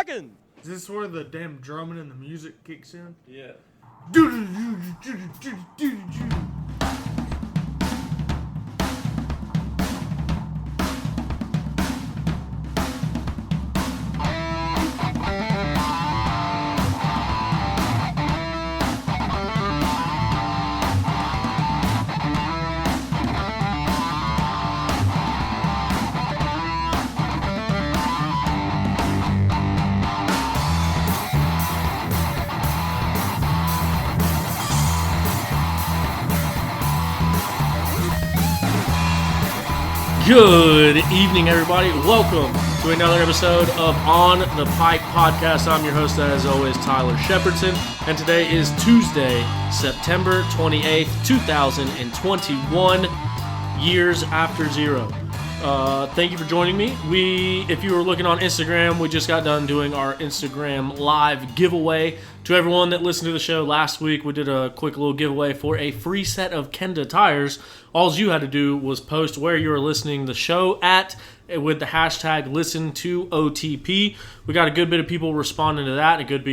seconds. Is this where the damn drumming and the music kicks in? Yeah. Good evening, everybody. Welcome to another episode of On the Pike Podcast. I'm your host, as always, Tyler Shepardson, and today is Tuesday, September 28th, 2021, years after zero. Thank you for joining me. If you were looking on Instagram, we just got done doing our Instagram live giveaway. To everyone that listened to the show last week, we did a quick little giveaway for a free set of Kenda tires. All you had to do was post where you were listening to the show at with the hashtag #ListenToOTP. We got a good bit of people responding to that, a good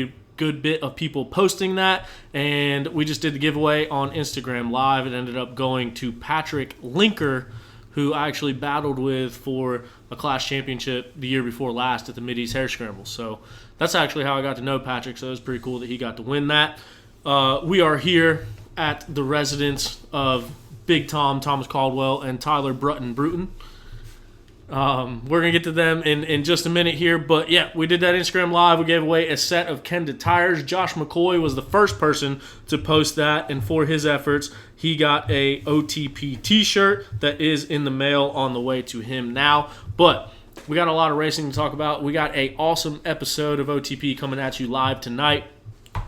bit of people posting that, and we just did the giveaway on Instagram live. It ended up going to Patrick Linker, who I actually battled with for a class championship the year before last at the Mid-East Hair Scramble. So that's actually how I got to know Patrick, so it was pretty cool that he got to win that. We are here at the residence of Big Tom, Thomas Caldwell, and Tyler Bruton. We're going to get to them in just a minute here, but yeah, we did that Instagram live. We gave away a set of Kenda tires. Josh McCoy was the first person to post that, and for his efforts, he got a OTP t-shirt that is in the mail on the way to him now. But we got a lot of racing to talk about. We got an awesome episode of OTP coming at you live tonight.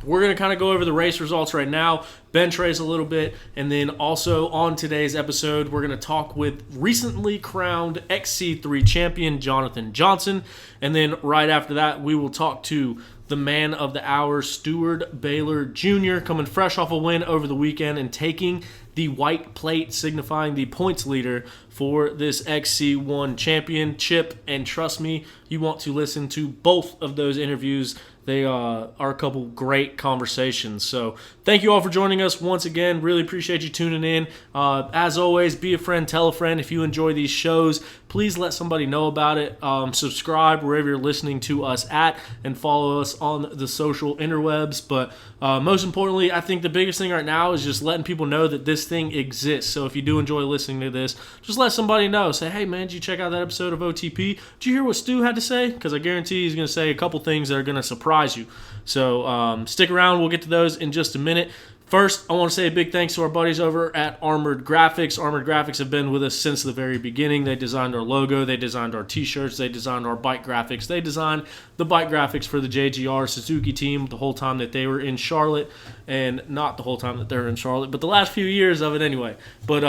We're going to kind of go over the race results right now, bench race a little bit, and then also on today's episode, we're going to talk with recently crowned XC3 champion Jonathan Johnson. And then right after that, we will talk to the man of the hour, Steward Baylor Jr., coming fresh off a win over the weekend and taking the white plate, signifying the points leader for this XC1 championship. And trust me, you want to listen to both of those interviews. They are a couple great conversations. So thank you all for joining us once again. Really appreciate you tuning in. As always, be a friend, tell a friend. If you enjoy these shows, please let somebody know about it. Subscribe wherever you're listening to us at, and follow us on the social interwebs. But most importantly, I think the biggest thing right now is just letting people know that this thing exists. So if you do enjoy listening to this, just let somebody know. Say, hey man, did you check out that episode of OTP? Did you hear what Stu had to say? Because I guarantee he's going to say a couple things that are going to surprise you. So stick around. We'll get to those in just a minute. First, I want to say a big thanks to our buddies over at Armored Graphics. Armored Graphics have been with us since the very beginning. They designed our logo. They designed our t-shirts. They designed our bike graphics. They designed the bike graphics for the JGR Suzuki team the whole time that they were in Charlotte, and not the whole time that they were in Charlotte, but the last few years of it anyway. But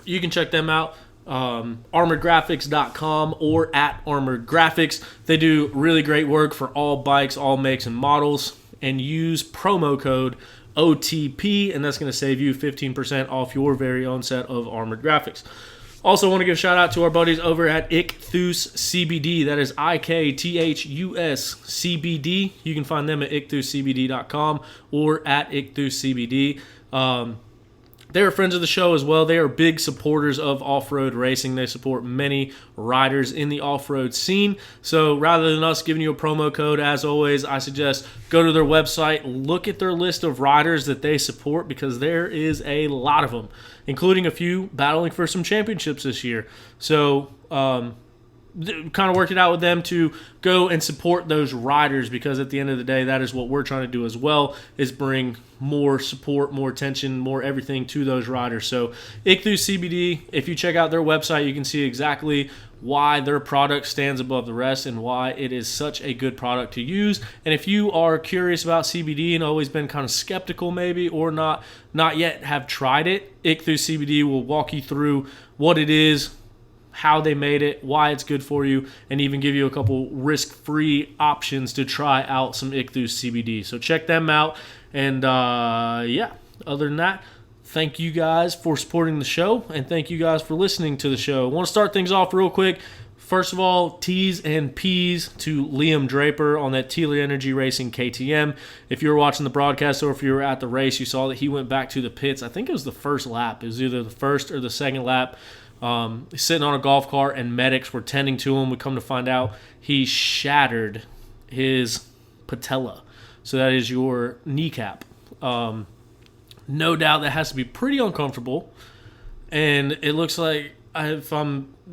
you can check them out. armoredgraphics.com or at Armored Graphics. They do really great work for all bikes, all makes and models, and use promo code OTP, and that's going to save you 15% off your very own set of Armored Graphics. Also want to give a shout out to our buddies over at Ichthus CBD. That is IKTHUS CBD. You can find them at ichthuscbd.com or at Ichthus CBD. They're friends of the show as well. They are big supporters of off-road racing. They support many riders in the off-road scene. So rather than us giving you a promo code, as always, I suggest go to their website, look at their list of riders that they support, because there is a lot of them, including a few battling for some championships this year. So kind of worked it out with them to go and support those riders, because at the end of the day, that is what we're trying to do as well, is bring more support, more attention, more everything to those riders. So Ichthus CBD, if you check out their website, you can see exactly why their product stands above the rest and why it is such a good product to use. And if you are curious about CBD and always been kind of skeptical maybe, or not yet have tried it, Ichthus CBD will walk you through what it is, how they made it, why it's good for you, and even give you a couple risk-free options to try out some Ichthus CBD. So check them out. And yeah, other than that, thank you guys for supporting the show, and thank you guys for listening to the show. I want to start things off real quick. First of all, T's and P's to Liam Draper on that Tealy Energy Racing KTM. If you were watching the broadcast or if you were at the race, you saw that he went back to the pits. I think it was the first lap. It was either the first or the second lap. He's sitting on a golf cart, and medics were tending to him. We come to find out he shattered his patella. So that is your kneecap. No doubt that has to be pretty uncomfortable. And it looks like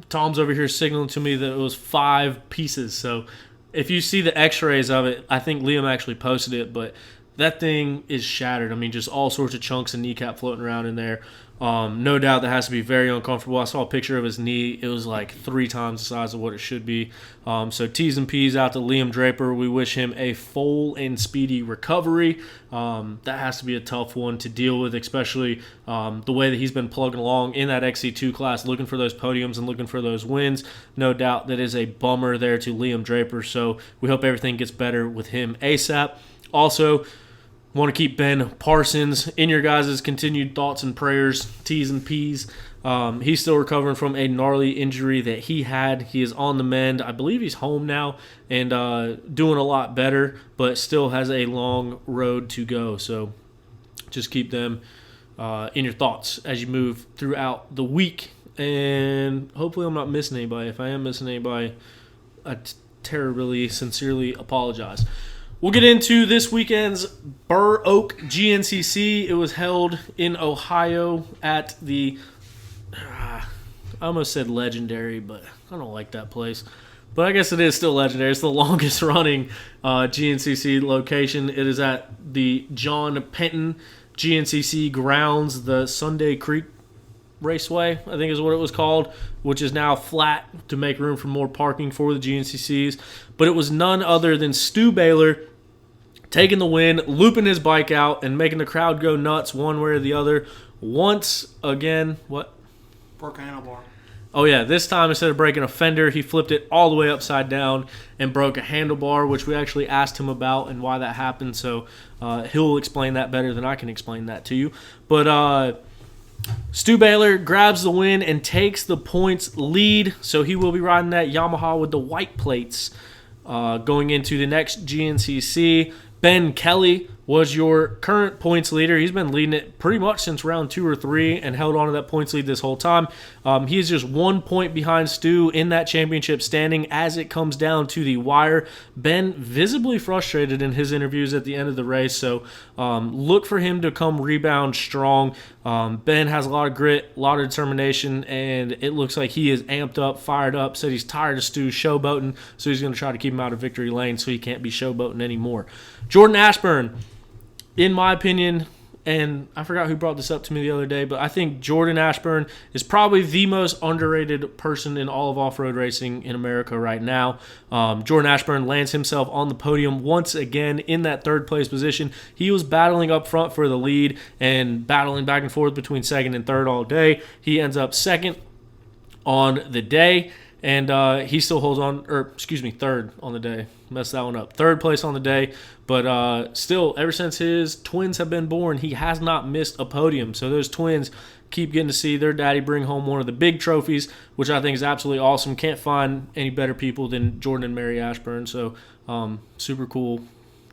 Tom's over here signaling to me that it was 5 pieces. So if you see the x-rays of it, I think Liam actually posted it, but that thing is shattered. I mean, just all sorts of chunks of kneecap floating around in there. No doubt that has to be very uncomfortable. I saw a picture of his knee. It was like 3 times the size of what it should be. So T's and P's out to Liam Draper. We wish him a full and speedy recovery. That has to be a tough one to deal with, especially the way that he's been plugging along in that XC2 class, looking for those podiums and looking for those wins. No doubt that is a bummer there to Liam Draper. So we hope everything gets better with him ASAP. Also, want to keep Ben Parsons in your guys' continued thoughts and prayers, T's and P's. He's still recovering from a gnarly injury that he had. He is on the mend. I believe he's home now and doing a lot better, but still has a long road to go. So just keep them in your thoughts as you move throughout the week. And hopefully I'm not missing anybody. If I am missing anybody, I terribly, sincerely apologize. We'll get into this weekend's Burr Oak GNCC. It was held in Ohio at the, I almost said legendary, but I don't like that place. But I guess it is still legendary. It's the longest running GNCC location. It is at the John Penton GNCC grounds, the Sunday Creek Raceway, I think is what it was called, which is now flat to make room for more parking for the GNCCs. But it was none other than Stu Baylor taking the win, looping his bike out, and making the crowd go nuts one way or the other. Once again, what? Broke a handlebar. Oh, yeah. This time, instead of breaking a fender, he flipped it all the way upside down and broke a handlebar, which we actually asked him about and why that happened. So he'll explain that better than I can explain that to you. But Stu Baylor grabs the win and takes the points lead. So he will be riding that Yamaha with the white plates going into the next GNCC. Ben Kelly was your current points leader. He's been leading it pretty much since round 2 or 3 and held on to that points lead this whole time. He is just 1 point behind Stu in that championship standing as it comes down to the wire. Ben visibly frustrated in his interviews at the end of the race, so look for him to come rebound strong. Ben has a lot of grit, a lot of determination, and it looks like he is amped up, fired up, said he's tired of Stu showboating, so he's going to try to keep him out of victory lane so he can't be showboating anymore. Jordan Ashburn, in my opinion, and I forgot who brought this up to me the other day, but I think Jordan Ashburn is probably the most underrated person in all of off-road racing in America right now. Jordan Ashburn lands himself on the podium once again in that third place position. He was battling up front for the lead and battling back and forth between second and third all day. He ends up second on the day. And he still holds on, third on the day. Messed that one up. Third place on the day. But still, ever since his twins have been born, he has not missed a podium. So those twins keep getting to see their daddy bring home one of the big trophies, which I think is absolutely awesome. Can't find any better people than Jordan and Mary Ashburn. So super cool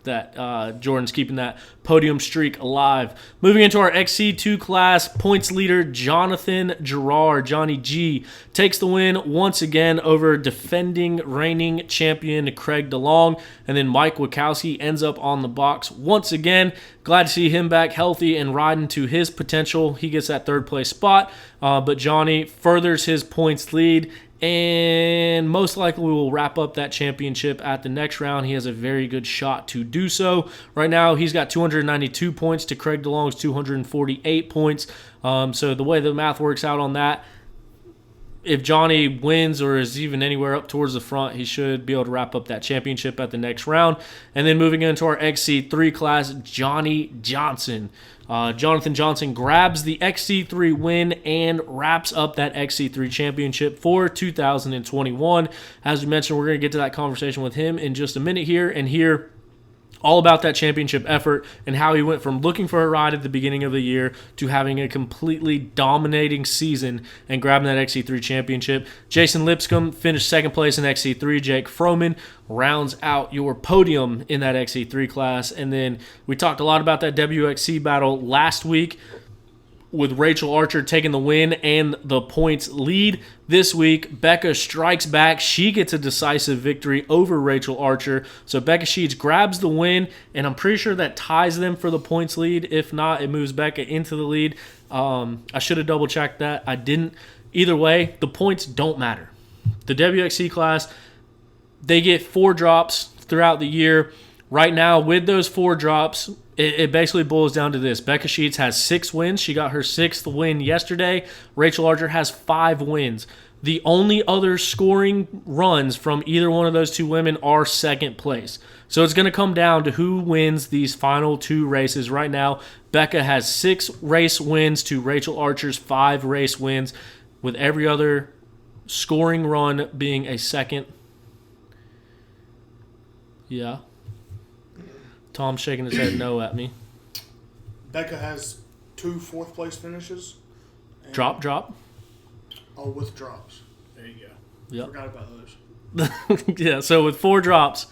that Jordan's keeping that podium streak alive. Moving into our XC2 class, points leader Jonathan Gerard, Johnny G, takes the win once again over defending reigning champion Craig DeLong. And then Mike Wachowski ends up on the box once again. Glad to see him back healthy and riding to his potential. He gets that third place spot, but Johnny furthers his points lead and most likely will wrap up that championship at the next round. He has a very good shot to do so. Right now, he's got 292 points to Craig DeLong's 248 points. So the way the math works out on that, if Johnny wins or is even anywhere up towards the front, he should be able to wrap up that championship at the next round. And then moving into our XC3 class, Johnny Johnson. Jonathan Johnson grabs the XC3 win and wraps up that XC3 championship for 2021. As we mentioned, we're going to get to that conversation with him in just a minute here. And here all about that championship effort and how he went from looking for a ride at the beginning of the year to having a completely dominating season and grabbing that XC3 championship. Jason Lipscomb finished second place in XC3. Jake Froman rounds out your podium in that XC3 class. And then we talked a lot about that WXC battle last week, with Rachel Archer taking the win and the points lead. This week, Becca strikes back. She gets a decisive victory over Rachel Archer. So Becca Sheets grabs the win, and I'm pretty sure that ties them for the points lead. If not, it moves Becca into the lead. I should have double-checked that. I didn't. Either way, the points don't matter. The WXC class, they get 4 drops throughout the year. Right now, with those 4 drops, it basically boils down to this. Becca Sheets has 6 wins. She got her 6th win yesterday. Rachel Archer has 5 wins. The only other scoring runs from either one of those 2 women are second place. So it's going to come down to who wins these final 2 races. Right now, Becca has 6 race wins to Rachel Archer's 5 race wins, with every other scoring run being a second. Yeah. Tom's shaking his head no at me. Becca has 2 4th-place finishes. Drop. Oh, with drops. There you go. Yep. Forgot about those. Yeah, so with 4 drops,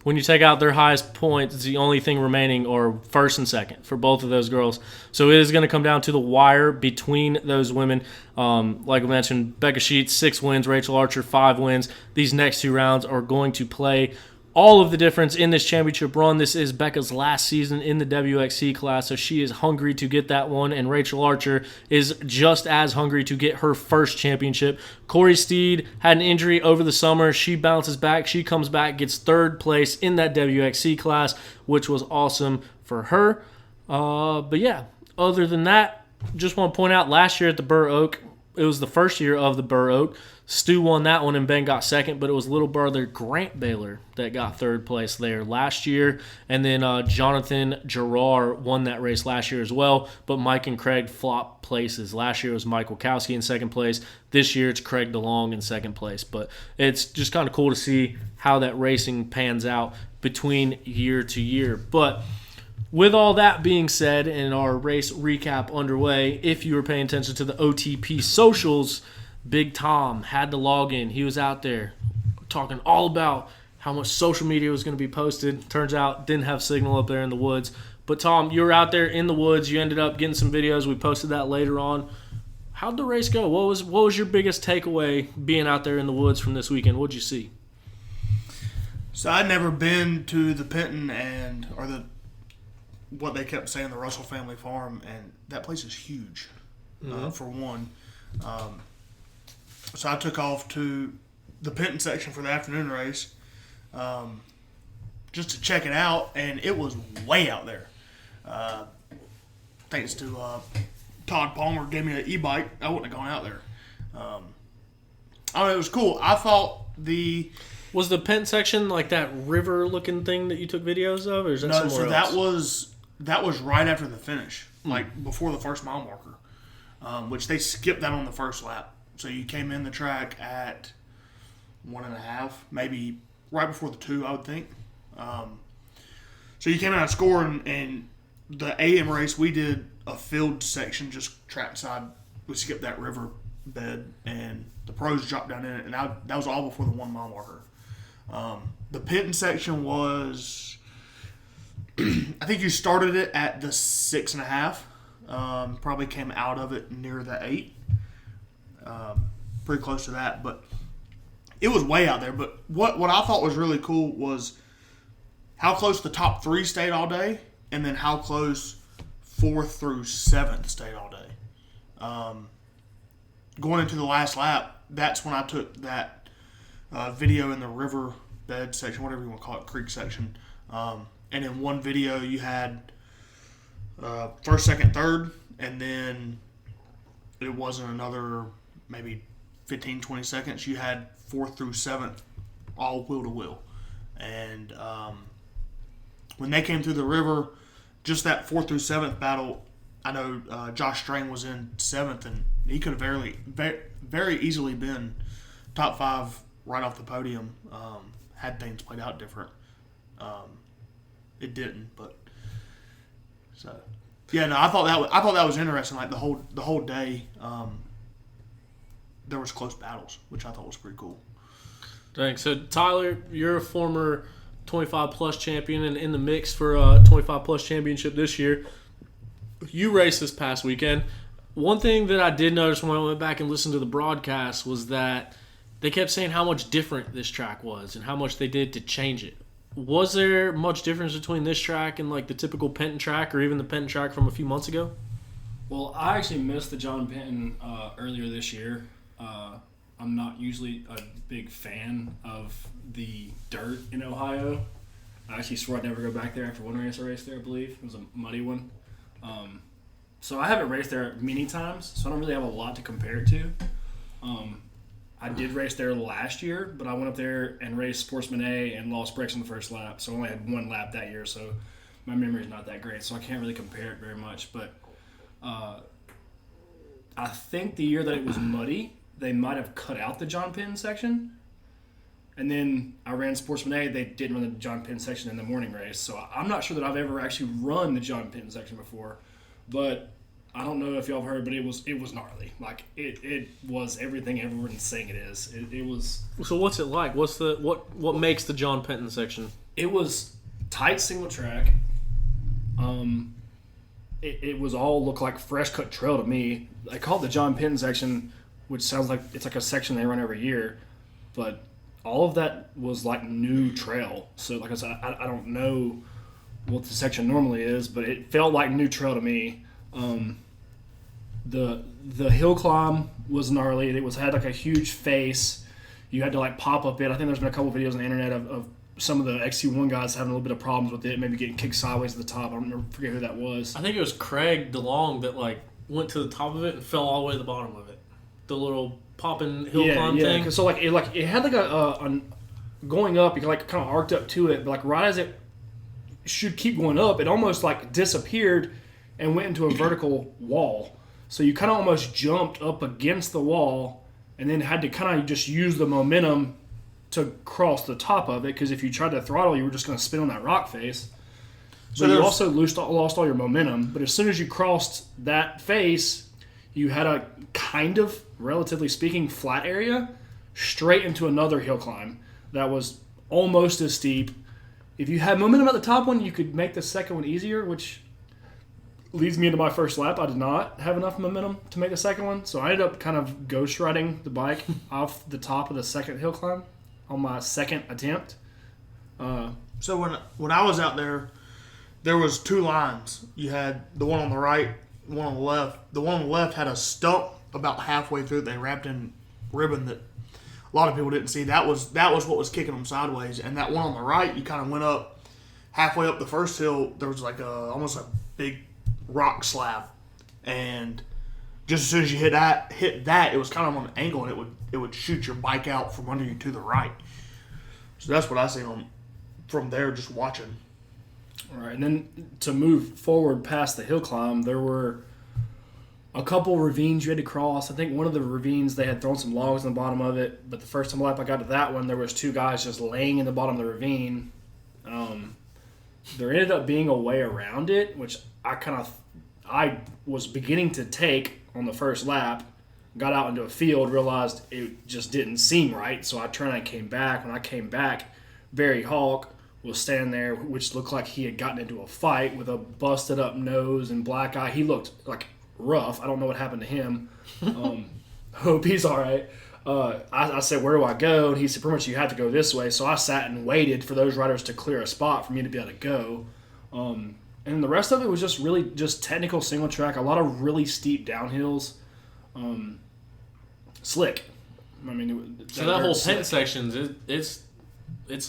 when you take out their highest points, it's the only thing remaining, or first and second for both of those girls. So it is going to come down to the wire between those women. Like I mentioned, Becca Sheets, 6 wins, Rachel Archer, 5 wins. These next 2 rounds are going to play all of the difference in this championship run. This is Becca's last season in the WXC class, so she is hungry to get that one, and Rachel Archer is just as hungry to get her first championship. Corey Steed had an injury over the summer. She bounces back. She comes back, gets 3rd place in that WXC class, which was awesome for her. But yeah, other than that, just want to point out last year at the Burr Oak, it was the first year of the Burr Oak. Stu won that one and Ben got second, but it was little brother Grant Baylor that got 3rd place there last year. And then Jonathan Gerard won that race last year as well, but Mike and Craig flopped places. Last year it was Mike Wachowski in 2nd place. This year it's Craig DeLong in 2nd place. But it's just kind of cool to see how that racing pans out between year to year. But with all that being said and our race recap underway, if you were paying attention to the OTP socials, Big Tom had to log in. He was out there talking all about how much social media was going to be posted. Turns out didn't have signal up there in the woods. But Tom, you were out there in the woods. You ended up getting some videos. We posted that later on. How'd the race go? What was your biggest takeaway being out there in the woods from this weekend? What'd you see? So I'd never been to the Penton what they kept saying, the Russell family farm, and that place is huge, for one. So I took off to the Penton section for the afternoon race just to check it out, and it was way out there. Thanks to Todd Palmer gave me an e-bike. I wouldn't have gone out there. I don't know, it was cool. I thought Was the Penton section like that river-looking thing that you took videos of, or is that somewhere else? That was right after the finish, like before the first mile marker, which they skipped that on the first lap. So you came in the track at 1.5, maybe right before the 2, I would think. So you came out scoring, and the AM race, we did a field section, just track side. We skipped that river bed, and the pros dropped down in it, and that was all before the 1 mile marker. The Penton section was, I think you started it at the 6.5. Probably came out of it near the 8. Pretty close to that, but it was way out there. But what I thought was really cool was how close the top 3 stayed all day, and then how close 4th through 7th stayed all day. Going into the last lap, that's when I took that video in the river bed section, whatever you want to call it, creek section. And in one video, you had 1st, 2nd, 3rd, and then it wasn't another maybe 15, 20 seconds. You had 4th through 7th all wheel to wheel. And when they came through the river, just that 4th through 7th battle, I know Josh Strain was in 7th, and he could have very easily been top 5 right off the podium had things played out different. it didn't. But so yeah, no, I thought that was interesting. Like the whole day, there was close battles, which I thought was pretty cool. Thanks. So Tyler, you're a former 25-plus champion and in the mix for a 25-plus championship this year. You raced this past weekend. One thing that I did notice when I went back and listened to the broadcast was that they kept saying how much different this track was and how much they did to change it. Was there much difference between this track and like the typical Penton track or even the Penton track from a few months ago? Well, I actually missed the John Penton earlier this year. I'm not usually a big fan of the dirt in Ohio. I actually swore I'd never go back there after one race I raced there, I believe. It was a muddy one. So I haven't raced there many times, so I don't really have a lot to compare it to. I did race there last year, but I went up there and raced Sportsman A and lost brakes on the first lap, so I only had one lap that year, so my memory's not that great, so I can't really compare it very much. But I think the year that it was muddy, they might have cut out the John Penton section. And then I ran Sportsman A. They didn't run the John Penton section in the morning race. So I'm not sure that I've ever actually run the John Penton section before. But I don't know if y'all have heard, but it was gnarly. Like, it was everything everyone's saying it is. It was... So what's it like? What makes the John Penton section? It was tight single track. It was all looked like fresh cut trail to me. I call it the John Penton section, which sounds like it's like a section they run every year. But... all of that was like new trail. So like I said, I don't know what the section normally is, but it felt like new trail to me. The hill climb was gnarly. It had like a huge face. You had to like pop up it. I think there's been a couple videos on the internet of some of the XC1 guys having a little bit of problems with it, maybe getting kicked sideways at the top. I forget who that was. I think it was Craig DeLong that like went to the top of it and fell all the way to the bottom of it. The little popping hill climb thing. Yeah. So like it had like a going up. You like kind of arced up to it, but like right as it should keep going up, it almost like disappeared and went into a vertical wall. So you kind of almost jumped up against the wall and then had to kind of just use the momentum to cross the top of it, because if you tried to throttle, you were just going to spin on that rock face. So you also lost all your momentum. But as soon as you crossed that face, you had a kind of, relatively speaking, flat area straight into another hill climb that was almost as steep. If you had momentum at the top one, you could make the second one easier, which leads me into my first lap. I did not have enough momentum to make the second one, so I ended up kind of ghost riding the bike off the top of the second hill climb on my second attempt. So when I was out there, there was two lines. You had the one on the right, the one on the left. The one on the left had a stump about halfway through. They wrapped in ribbon that a lot of people didn't see. That was what was kicking them sideways. And that one on the right, you kind of went up halfway up the first hill. There was like almost a big rock slab, and just as soon as you hit that, it was kind of on an angle, and it would shoot your bike out from under you to the right. So that's what I seen from there, just watching. All right, and then to move forward past the hill climb, there were a couple ravines you had to cross. I think one of the ravines, they had thrown some logs in the bottom of it, but the first time I got to that one, there was two guys just laying in the bottom of the ravine. There ended up being a way around it, which I was beginning to take on the first lap. Got out into a field, realized it just didn't seem right, so I turned and came back. When I came back, Barry Hawk was standing there, which looked like he had gotten into a fight with a busted up nose and black eye. He looked like rough. I don't know what happened to him. Hope he's all right. I said, where do I go? And he said, pretty much you have to go this way. So I sat and waited for those riders to clear a spot for me to be able to go. And the rest of it was just really just technical single track, a lot of really steep downhills. Slick. I mean, so that whole Penton section, it's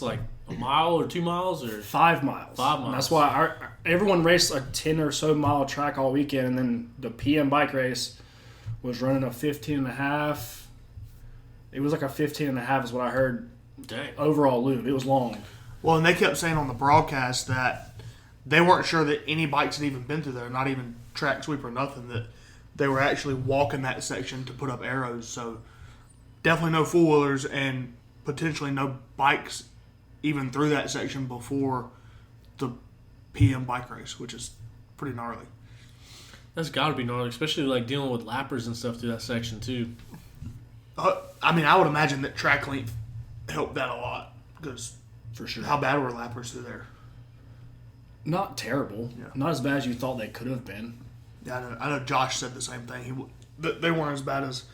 like a mile or 2 miles or 5 miles. 5 miles. And that's why everyone raced a 10 or so mile track all weekend, and then the PM bike race was running a 15.5. It was like a 15.5 is what I heard. Dang. Overall loop. It was long. Well, and they kept saying on the broadcast that they weren't sure that any bikes had even been through there, not even track sweep or nothing, that they were actually walking that section to put up arrows. So definitely no four-wheelers and potentially no bikes even through that section before the p.m. bike race, which is pretty gnarly. That's got to be gnarly, especially like dealing with lappers and stuff through that section too. I would imagine that track length helped that a lot because For sure. how bad were lappers through there? Not terrible. Yeah. Not as bad as you thought they could have been. Yeah, I know Josh said the same thing. They weren't as bad as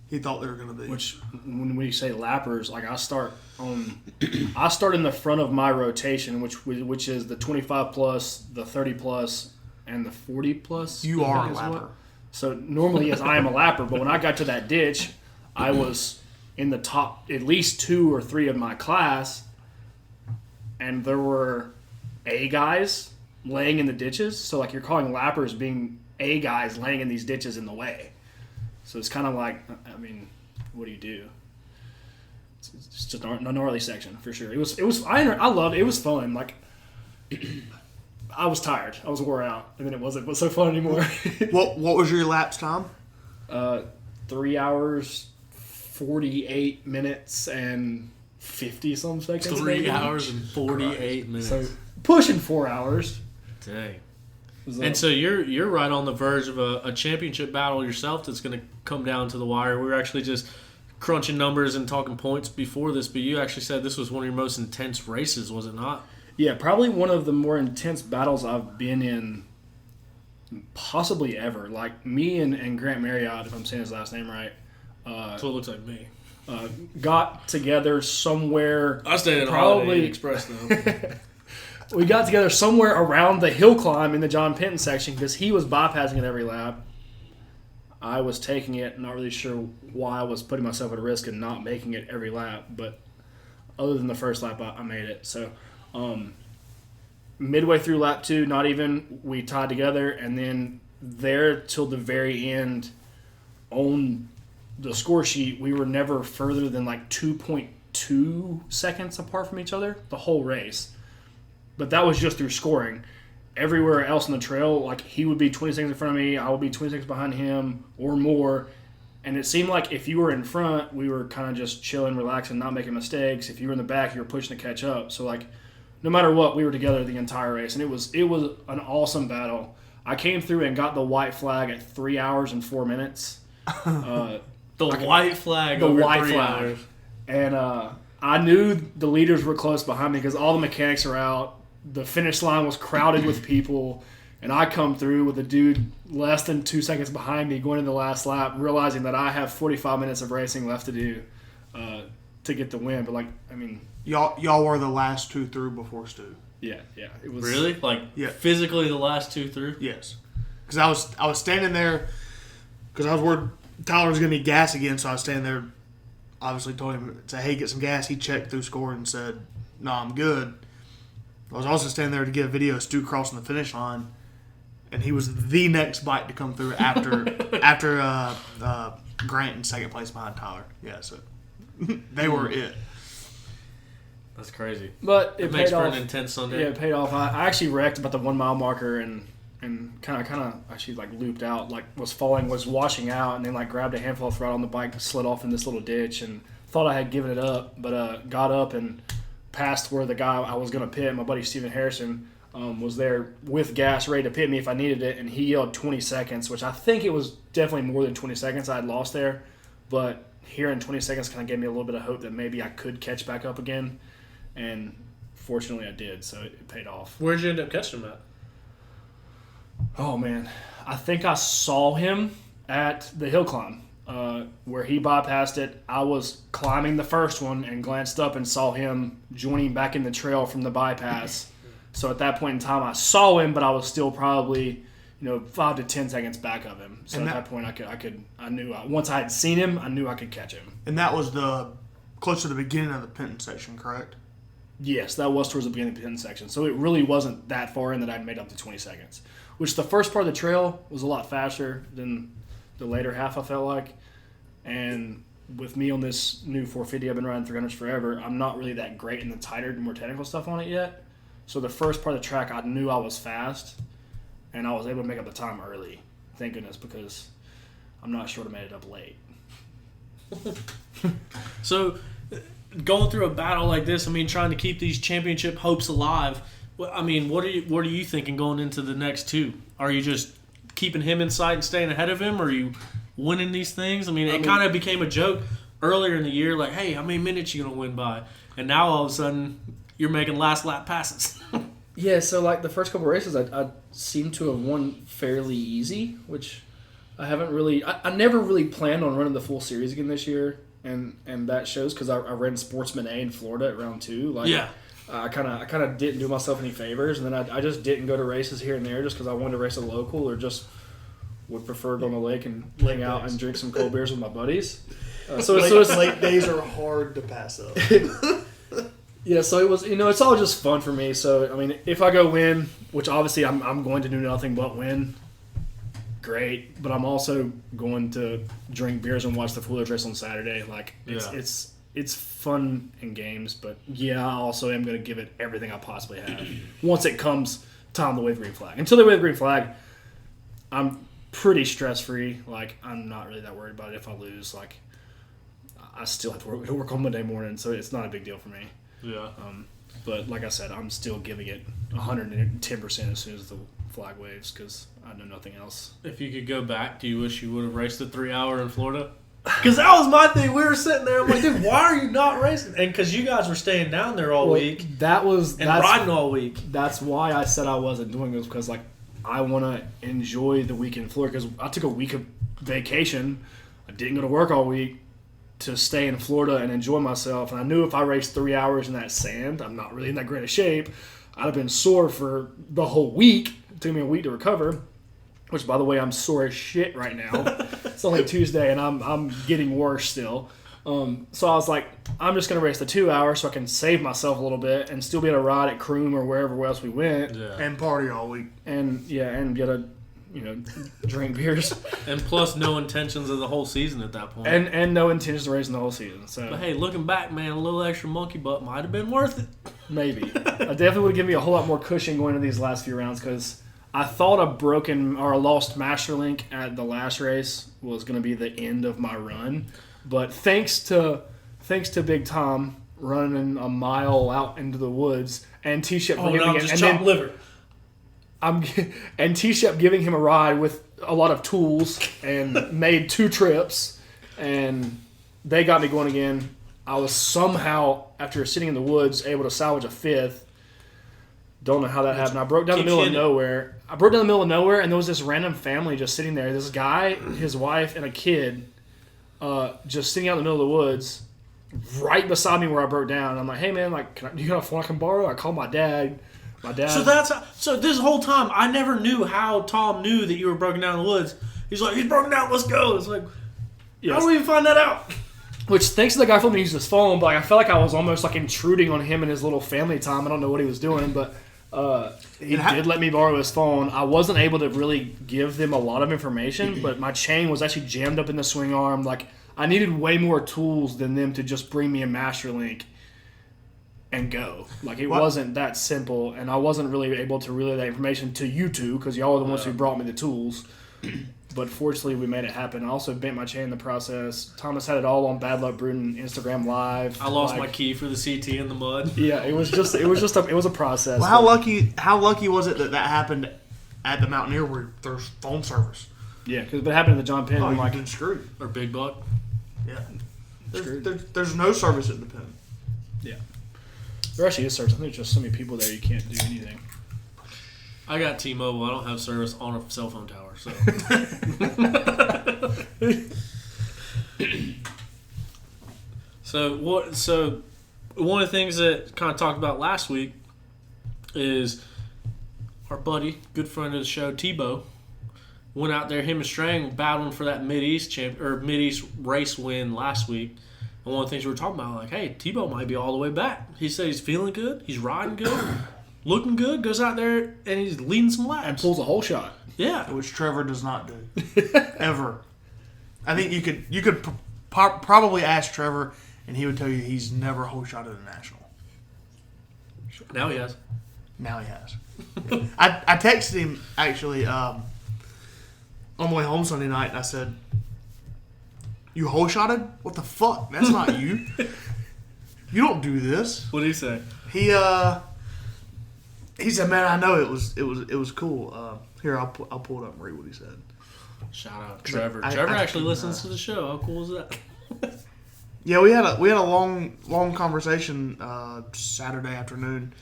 he thought they were going to be. Which, when we say lappers, like I start in the front of my rotation, which is the 25 plus, the 30 plus, and the 40 plus. You are a is what- lapper. So normally, yes, I am a lapper. But when I got to that ditch, I was in the top at least 2 or 3 of my class, and there were A guys laying in the ditches. So like you're calling lappers being A guys laying in these ditches in the way. So it's kind of like, I mean, what do you do? It's just a gnarly section for sure. I loved it. It was fun. Like, I was tired. I was wore out, and then it wasn't so fun anymore. What was your elapsed time? 3 hours, 48 minutes, and 50 some seconds. 3 maybe. hours and 48 minutes. So pushing 4 hours. Dang. Was, And so you're right on the verge of a championship battle yourself that's going to come down to the wire. We were actually just crunching numbers and talking points before this, but you actually said this was one of your most intense races, was it not? yeah, probably one of the more intense battles I've been in possibly ever. Like, me and Grant Marriott, if I'm saying his last name right, That's what it looks like me. got together somewhere. I stayed at Probably- Holiday Inn Express, though. We got together somewhere around the hill climb in the John Penton section because he was bypassing it every lap. I was taking it, not really sure why I was putting myself at risk and not making it every lap, but other than the first lap, I made it. So, midway through lap 2, not even, we tied together, and then there till the very end on the score sheet, we were never further than like 2.2 seconds apart from each other the whole race. But that was just through scoring. Everywhere else on the trail, like, he would be 20 seconds in front of me, I would be 20 seconds behind him or more. And it seemed like if you were in front, we were kind of just chilling, relaxing, not making mistakes. If you were in the back, you were pushing to catch up. So, like, no matter what, we were together the entire race. And it was an awesome battle. I came through and got the white flag at 3 hours and 4 minutes. The white flag The over white 3 flag. hours. And I knew the leaders were close behind me because all the mechanics are out. The finish line was crowded with people. And I come through with a dude less than 2 seconds behind me going into the last lap, realizing that I have 45 minutes of racing left to do to get the win. But, like, I mean... Y'all were the last 2 through before Stu. Yeah. It was Really? Like, Yeah. physically the last 2 through? Yes. Because I was standing there because I was worried Tyler was going to need gas again, so I was standing there, obviously told him, say, hey, get some gas. He checked through score and said, no, I'm good. I was also standing there to get a video of Stu crossing the finish line, and he was the next bike to come through after Grant in second place behind Tyler. Yeah, so they were it. That's crazy. But It it makes paid for off. an intense Sunday. Yeah, it paid off. I actually wrecked about the 1 mile marker and kind of actually like looped out, like was washing out, and then like grabbed a handful of throttle on the bike, slid off in this little ditch, and thought I had given it up, but got up and passed where the guy I was going to pit, my buddy Steven Harrison, was there with gas ready to pit me if I needed it, and he yelled 20 seconds, which I think it was definitely more than 20 seconds I had lost there, but hearing 20 seconds kind of gave me a little bit of hope that maybe I could catch back up again, and fortunately I did, so it paid off. Where'd you end up catching him at? Oh, man. I think I saw him at the hill climb where he bypassed it. I was climbing the first one and glanced up and saw him joining back in the trail from the bypass. So at that point in time, I saw him, but I was still probably 5 to 10 seconds back of him. So And at that point, I knew once I had seen him, I knew I could catch him. And that was close to the beginning of the Penton section, correct? Yes, that was towards the beginning of the pin section. So it really wasn't that far in that I'd made up to 20 seconds. Which the first part of the trail was a lot faster than the later half, I felt like. And with me on this new 450, I've been riding 300s forever, I'm not really that great in the tighter, more technical stuff on it yet. So the first part of the track, I knew I was fast, and I was able to make up the time early. Thank goodness, because I'm not sure I made it up late. So, going through a battle like this, I mean, trying to keep these championship hopes alive, Well, I mean, what are you thinking going into the next two? Are you just keeping him in sight and staying ahead of him? Or are you winning these things? I mean, it kind of became a joke earlier in the year, like, hey, how many minutes you going to win by? And now all of a sudden, you're making last lap passes. Yeah, so like the first couple races, I seem to have won fairly easy, which I haven't really. I never really planned on running the full series again this year, and that shows because I ran Sportsman A in Florida at round 2. Like, Yeah. I kind of didn't do myself any favors, and then I just didn't go to races here and there just because I wanted to race a local or just would prefer to go on the lake and hang out and drink some cold beers with my buddies. So it's late days are hard to pass up. Yeah, so it was, it's all just fun for me. So, I mean, if I go win, which obviously I'm going to do nothing but win, great. But I'm also going to drink beers and watch the Foolish race on Saturday. Like, it's fun and games. But, yeah, I also am going to give it everything I possibly have once it comes time to wave the green flag. Until they wave the green flag, I'm pretty stress-free. Like, I'm not really that worried about it if I lose. Like, I still have to work on Monday morning, so it's not a big deal for me. Yeah. But like I said, I'm still giving it 110% as soon as the flag waves because I know nothing else. If you could go back, do you wish you would have raced the 3 hour in Florida? Because that was my thing. We were sitting there. I'm like, dude, why are you not racing? And because you guys were staying down there all week. And riding all week. That's why I said I wasn't doing this because, like, I want to enjoy the week in Florida because I took a week of vacation. I didn't go to work all week to stay in Florida and enjoy myself. And I knew if I raced 3 hours in that sand, I'm not really in that great of shape. I'd have been sore for the whole week. It took me a week to recover, which, by the way, I'm sore as shit right now. It's only Tuesday, and I'm getting worse still. So I was like, I'm just going to race the 2 hours so I can save myself a little bit and still be able to ride at Croom or wherever else we went. Yeah. And party all week. And get a, drink beers. And plus no intentions of the whole season at that point. And no intentions of racing the whole season. So, but hey, looking back, man, a little extra monkey butt might have been worth it. Maybe. I definitely would give me a whole lot more cushion going into these last few rounds because I thought a lost Master Link at the last race was going to be the end of my run. But thanks to Big Tom running a mile out into the woods and T-Shep and T-Shep giving him a ride with a lot of tools and made 2 trips, and they got me going again. I was somehow, after sitting in the woods, able to salvage a 5th. Don't know how that happened. I broke down the middle of nowhere. And there was this random family just sitting there. This guy, his wife, and a kid just sitting out in the middle of the woods right beside me where I broke down. I'm like, hey, man, like, do you got a phone I can borrow? I called my dad. So this whole time, I never knew how Tom knew that you were broken down in the woods. He's like, he's broken down, let's go. It's like, how do we even find that out? Which, thanks to the guy for me to use his phone, but I felt like I was almost like intruding on him and his little family time. I don't know what he was doing, but he did let me borrow his phone. I wasn't able to really give them a lot of information, but my chain was actually jammed up in the swing arm. Like, I needed way more tools than them to just bring me a Master Link and go. Like, it wasn't that simple, and I wasn't really able to relay that information to you two because y'all are the ones who brought me the tools. But fortunately, we made it happen. I also bent my chain in the process. Thomas had it all on Bad Luck Bruton Instagram Live. I lost my key for the CT in the mud. Yeah, it was a process. Well, how lucky was it that happened at the Mountaineer where there's phone service? Yeah, because if it happened to John Penn, Oh, I'm you've like, been screwed. Or Big Buck. Yeah. There's no service at the Penn. yeah. There actually is service. I think there's just so many people there you can't do anything. I got T-Mobile. I don't have service on a cell phone tower, so. So one of the things that kind of talked about last week is our buddy, good friend of the show, Tebow, went out there, him and Strang, battling for that Mid-East race win last week. And one of the things we were talking about, like, hey, Tebow might be all the way back. He said he's feeling good, he's riding good, looking good, goes out there and he's leading some laps. And pulls a whole shot. Yeah. Which Trevor does not do. Ever. I think you could probably ask Trevor and he would tell you he's never whole shot at a national. Now he has. Now he has. I texted him, actually, on the way home Sunday night, and I said, you whole shotted? What the fuck? That's not you. You don't do this. What did he say? He He said, "Man, I know it was cool." Here, I'll pull it up and read what he said. Shout out Trevor. Trevor actually listens to the show. How cool is that? Yeah, we had a long conversation Saturday afternoon.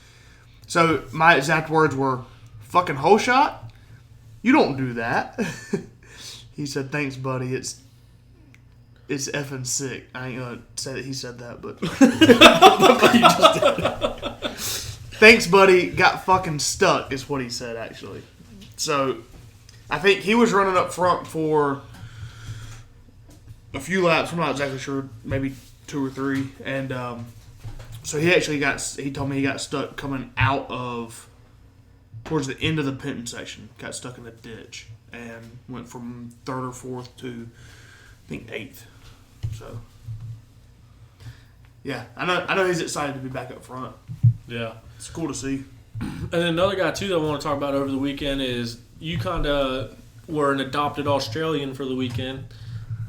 So my exact words were, "Fucking hole shot? You don't do that." He said, "Thanks, buddy. It's effing sick." I ain't gonna say that he said that, but you just did. "Thanks, buddy. Got fucking stuck," is what he said actually. So I think he was running up front for a few laps. I'm not exactly sure, maybe 2 or 3, and so he told me he got stuck coming out of towards the end of the Penton section. Got stuck in a ditch and went from 3rd or 4th to I think 8th. So yeah, I know he's excited to be back up front. Yeah, it's cool to see. And then another guy too that I want to talk about over the weekend is you kind of were an adopted Australian for the weekend.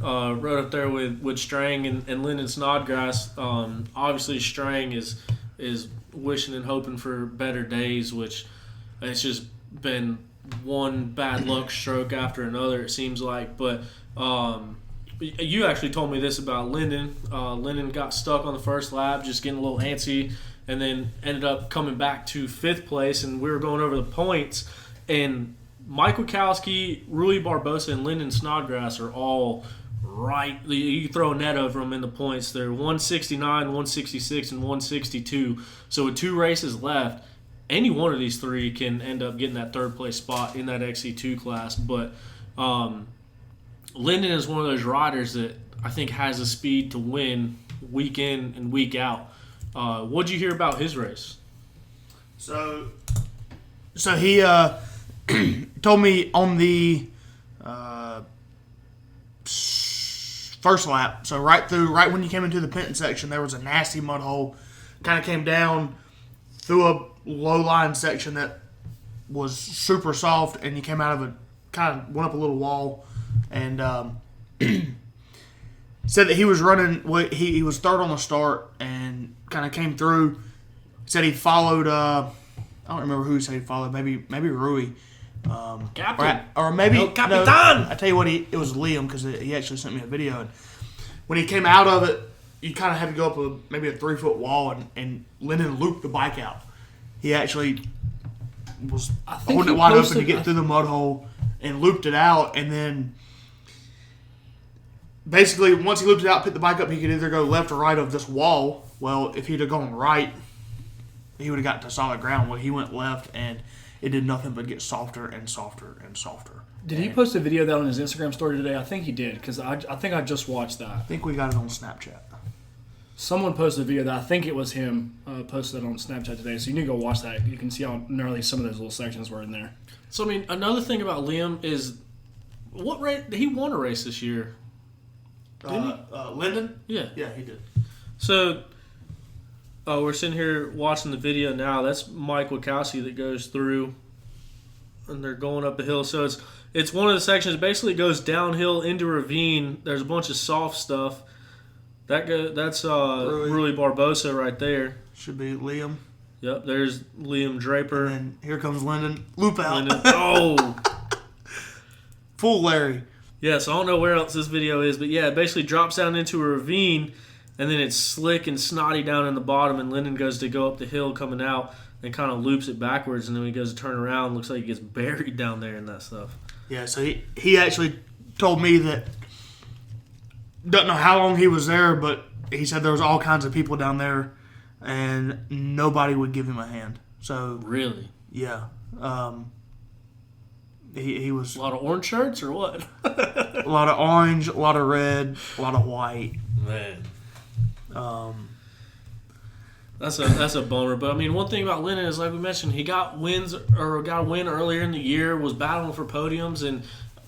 Rode up there with Strang and Lyndon Snodgrass. Obviously, Strang is wishing and hoping for better days, which it's just been one bad luck stroke after another, it seems like. But you actually told me this about Lyndon. Lyndon got stuck on the first lap, just getting a little antsy, and then ended up coming back to 5th place, and we were going over the points, and Mike Wachowski, Rui Barbosa, and Lyndon Snodgrass are all right. You throw a net over them in the points. They're 169, 166, and 162. So with 2 races left, any one of these 3 can end up getting that 3rd place spot in that XC2 class. But Lyndon is one of those riders that I think has the speed to win week in and week out. What'd you hear about his race? So he told me on the first lap, so right when you came into the Penton section, there was a nasty mud hole. Kind of came down through a low line section that was super soft, and you came out of a kind of went up a little wall, and said that he was running. He was 3rd on the start and kind of came through. Said he followed. I don't remember who he said he followed. Maybe Rui. Captain. Or maybe El Capitan. No, I tell you what, it was Liam, because he actually sent me a video. And when he came out of it, you kind of had to go up maybe a 3-foot wall, and Lyndon looped the bike out. He actually was holding it wide open to get through the mud hole and looped it out, and then basically once he looped it out, picked the bike up, he could either go left or right of this wall. Well, if he'd have gone right, he would have got to solid ground. Well, he went left, and it did nothing but get softer and softer and softer. Did he post a video of that on his Instagram story today? I think he did, because I think I just watched that. I think we got it on Snapchat. Someone posted a video that I think it was him posted that on Snapchat today, so you need to go watch that. You can see how gnarly some of those little sections were in there. So, I mean, another thing about Liam is what race? He won a race this year. Lyndon? Yeah. Yeah, he did. So, we're sitting here watching the video now. That's Mike Wachowski that goes through, and they're going up a hill. So it's one of the sections. Basically, goes downhill into a ravine. There's a bunch of soft stuff. That's Rui Barbosa right there. Should be Liam. Yep. There's Liam Draper. And here comes Lyndon. Loop out. Lyndon. Oh. Full Larry. Yeah. So I don't know where else this video is, but yeah, it basically drops down into a ravine. And then it's slick and snotty down in the bottom, and Lyndon goes to go up the hill coming out and kind of loops it backwards, and then when he goes to turn around, looks like he gets buried down there in that stuff. Yeah, so he actually told me that, don't know how long he was there, but he said there was all kinds of people down there, and nobody would give him a hand. So Really? Yeah. He was... A lot of orange shirts or what? a lot of orange, a lot of red, a lot of white. Man. That's a bummer. But I mean, one thing about Lyndon is, like we mentioned, he got a win earlier in the year, was battling for podiums, and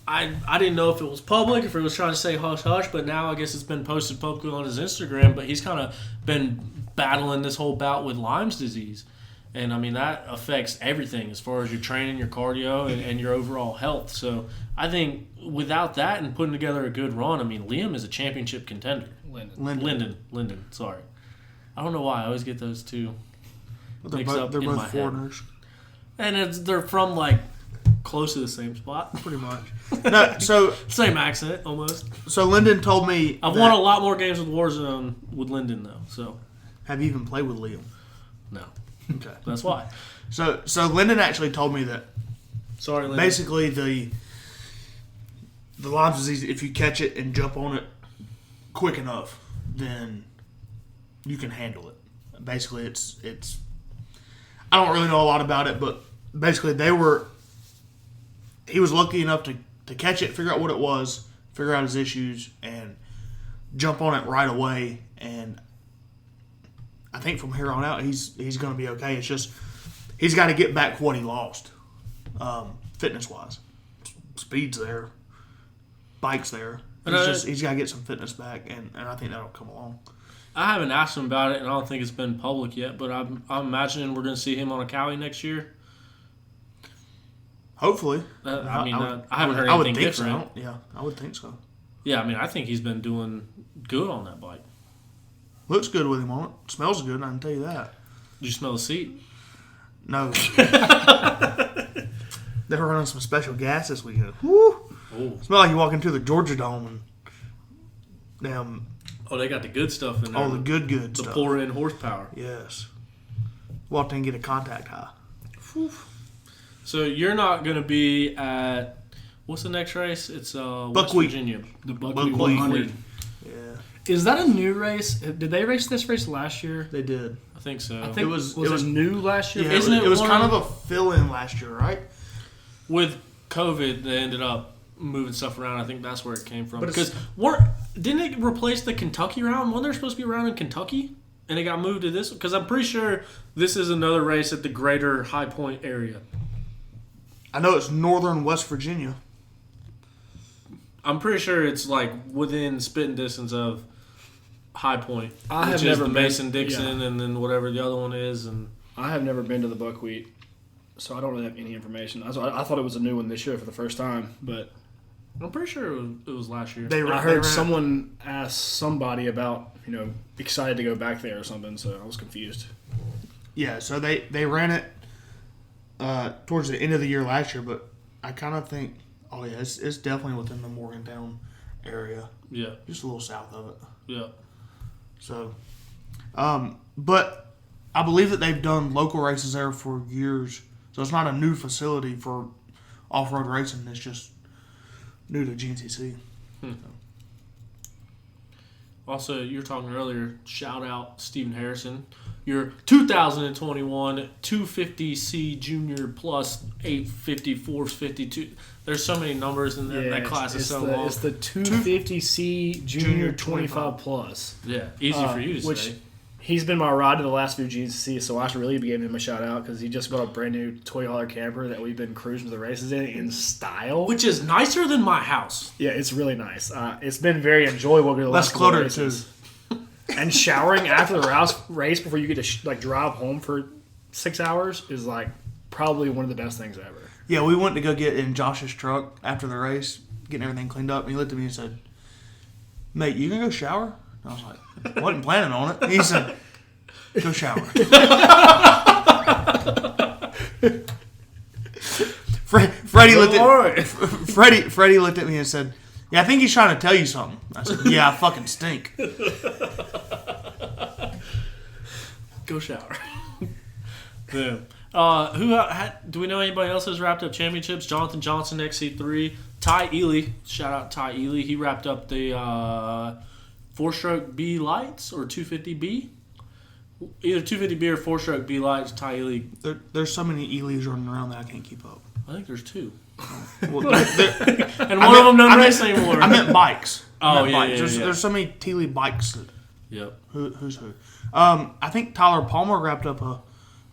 I didn't know if it was public, if he was trying to say hush hush, but now I guess it's been posted publicly on his Instagram. But he's kind of been battling this whole bout with Lyme's disease, and I mean that affects everything as far as your training, your cardio, and your overall health. So I think without that and putting together a good run, I mean Liam is a championship contender. Lyndon. Sorry, I don't know why I always get those two mixed up They're in both my foreigners. head. And they're from, like, close to the same spot. Pretty much. No, so Same accent, almost. So Lyndon told me I've won a lot more games with Warzone with Lyndon, though. So Have you even played with Liam? no, Okay. that's why. So Lyndon actually told me that Sorry, Lyndon. basically the lines is easy. If you catch it and jump on it quick enough, then you can handle it. Basically, it's. I don't really know a lot about it, but basically he was lucky enough to catch it, figure out what it was, figure out his issues, and jump on it right away. And I think from here on out, he's going to be okay. It's just he's got to get back what he lost, fitness wise. Speed's there, bike's there. He's got to get some fitness back, and I think that'll come along. I haven't asked him about it, and I don't think it's been public yet, but I'm imagining we're going to see him on a Cowie next year. Hopefully. I haven't heard anything different. So. Yeah, I would think so. Yeah, I mean, I think he's been doing good on that bike. Looks good with him on it. Smells good, I can tell you that. Did you smell the seat? No. They were running some special gas this weekend. Woo! Oh. Smell like you walk into the Georgia Dome and damn. Oh, they got the good stuff in there. Oh, the good the stuff. pour-in horsepower. Yes. Walked in and get a contact high. Whew. So you're not going to be at what's the next race? It's West Virginia. The Buckwheat Buckwheat. 100. Yeah, Is that a new race? Did they race this race last year? they did. I think so. I think It was new last year. Yeah, Isn't it was one kind of- of a fill-in last year, right? With COVID, they ended up moving stuff around. I think that's where it came from. But Because didn't it replace the Kentucky round? Wasn't there supposed to be a round in Kentucky? And it got moved to this? Because I'm pretty sure this is another race at the greater High Point area. I know it's northern West Virginia. I'm pretty sure it's like within spitting distance of High Point. I which have is never the been- Mason-Dixon and then whatever the other one is. And I have never been to the Buckwheat, so I don't really have any information. I thought it was a new one this year for the first time, but I'm pretty sure it was last year. I heard someone ask somebody about, excited to go back there or something, so I was confused. Yeah, so they ran it towards the end of the year last year, but I kind of think, it's definitely within the Morgantown area, Yeah, just a little south of it. yeah. So, but I believe that they've done local races there for years, so it's not a new facility for off-road racing. It's just new to GNCC. Also, you were talking earlier, shout out Stephen Harrison. Your 2021 250C Junior Plus 850 452. There's so many numbers in there. That class is so long. It's the 250C Junior 25 Plus. Yeah, easy for you to which say. He's been my ride to the last few GNCC, so I should really be giving him a shout out because he just bought a brand new toy hauler camper that we've been cruising to the races in style. Which is nicer than my house. Yeah, it's really nice. It's been very enjoyable over the Less last couple of clutter, races. And showering after the race before you get to drive home for 6 hours is probably one of the best things ever. Yeah, we went to go get in Josh's truck after the race, getting everything cleaned up, and he looked at me and said, "Mate, you gonna go shower?" And I was like, "Wasn't planning on it." He said, "Go shower." Freddie looked at Freddie looked at me and said, "Yeah, I think he's trying to tell you something." I said, "Yeah, I fucking stink." Go shower. Yeah. Do we know anybody else who's wrapped up championships? Jonathan Johnson, XC3. Ty Ely. Shout out Ty Ely. He wrapped up the 4-stroke B lights or 250B. Either 250B or 4-stroke B lights. Ty Ely. There's so many Elys running around that I can't keep up. I think there's 2. Well, And one of them doesn't race anymore. I meant bikes. Yeah. There's so many Teely bikes. That, Yep. Who's who? I think Tyler Palmer wrapped up a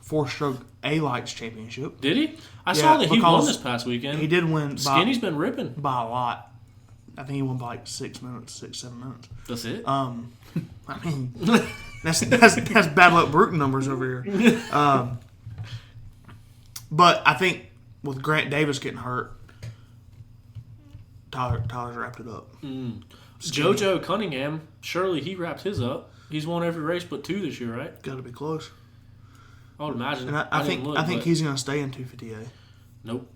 4-stroke A-Lights championship. Did he? I saw that he won because this past weekend. He did win. Skinny's been ripping. By a lot. I think he won by 6 minutes, 7 minutes. That's it? I mean, that's bad luck Bruton numbers over here. But I think with Grant Davis getting hurt, Tyler's wrapped it up. JoJo Cunningham, surely he wrapped his up. He's won every race but 2 this year, right? Got to be close. I would imagine. And I think didn't look, but he's going to stay in 250A. Nope.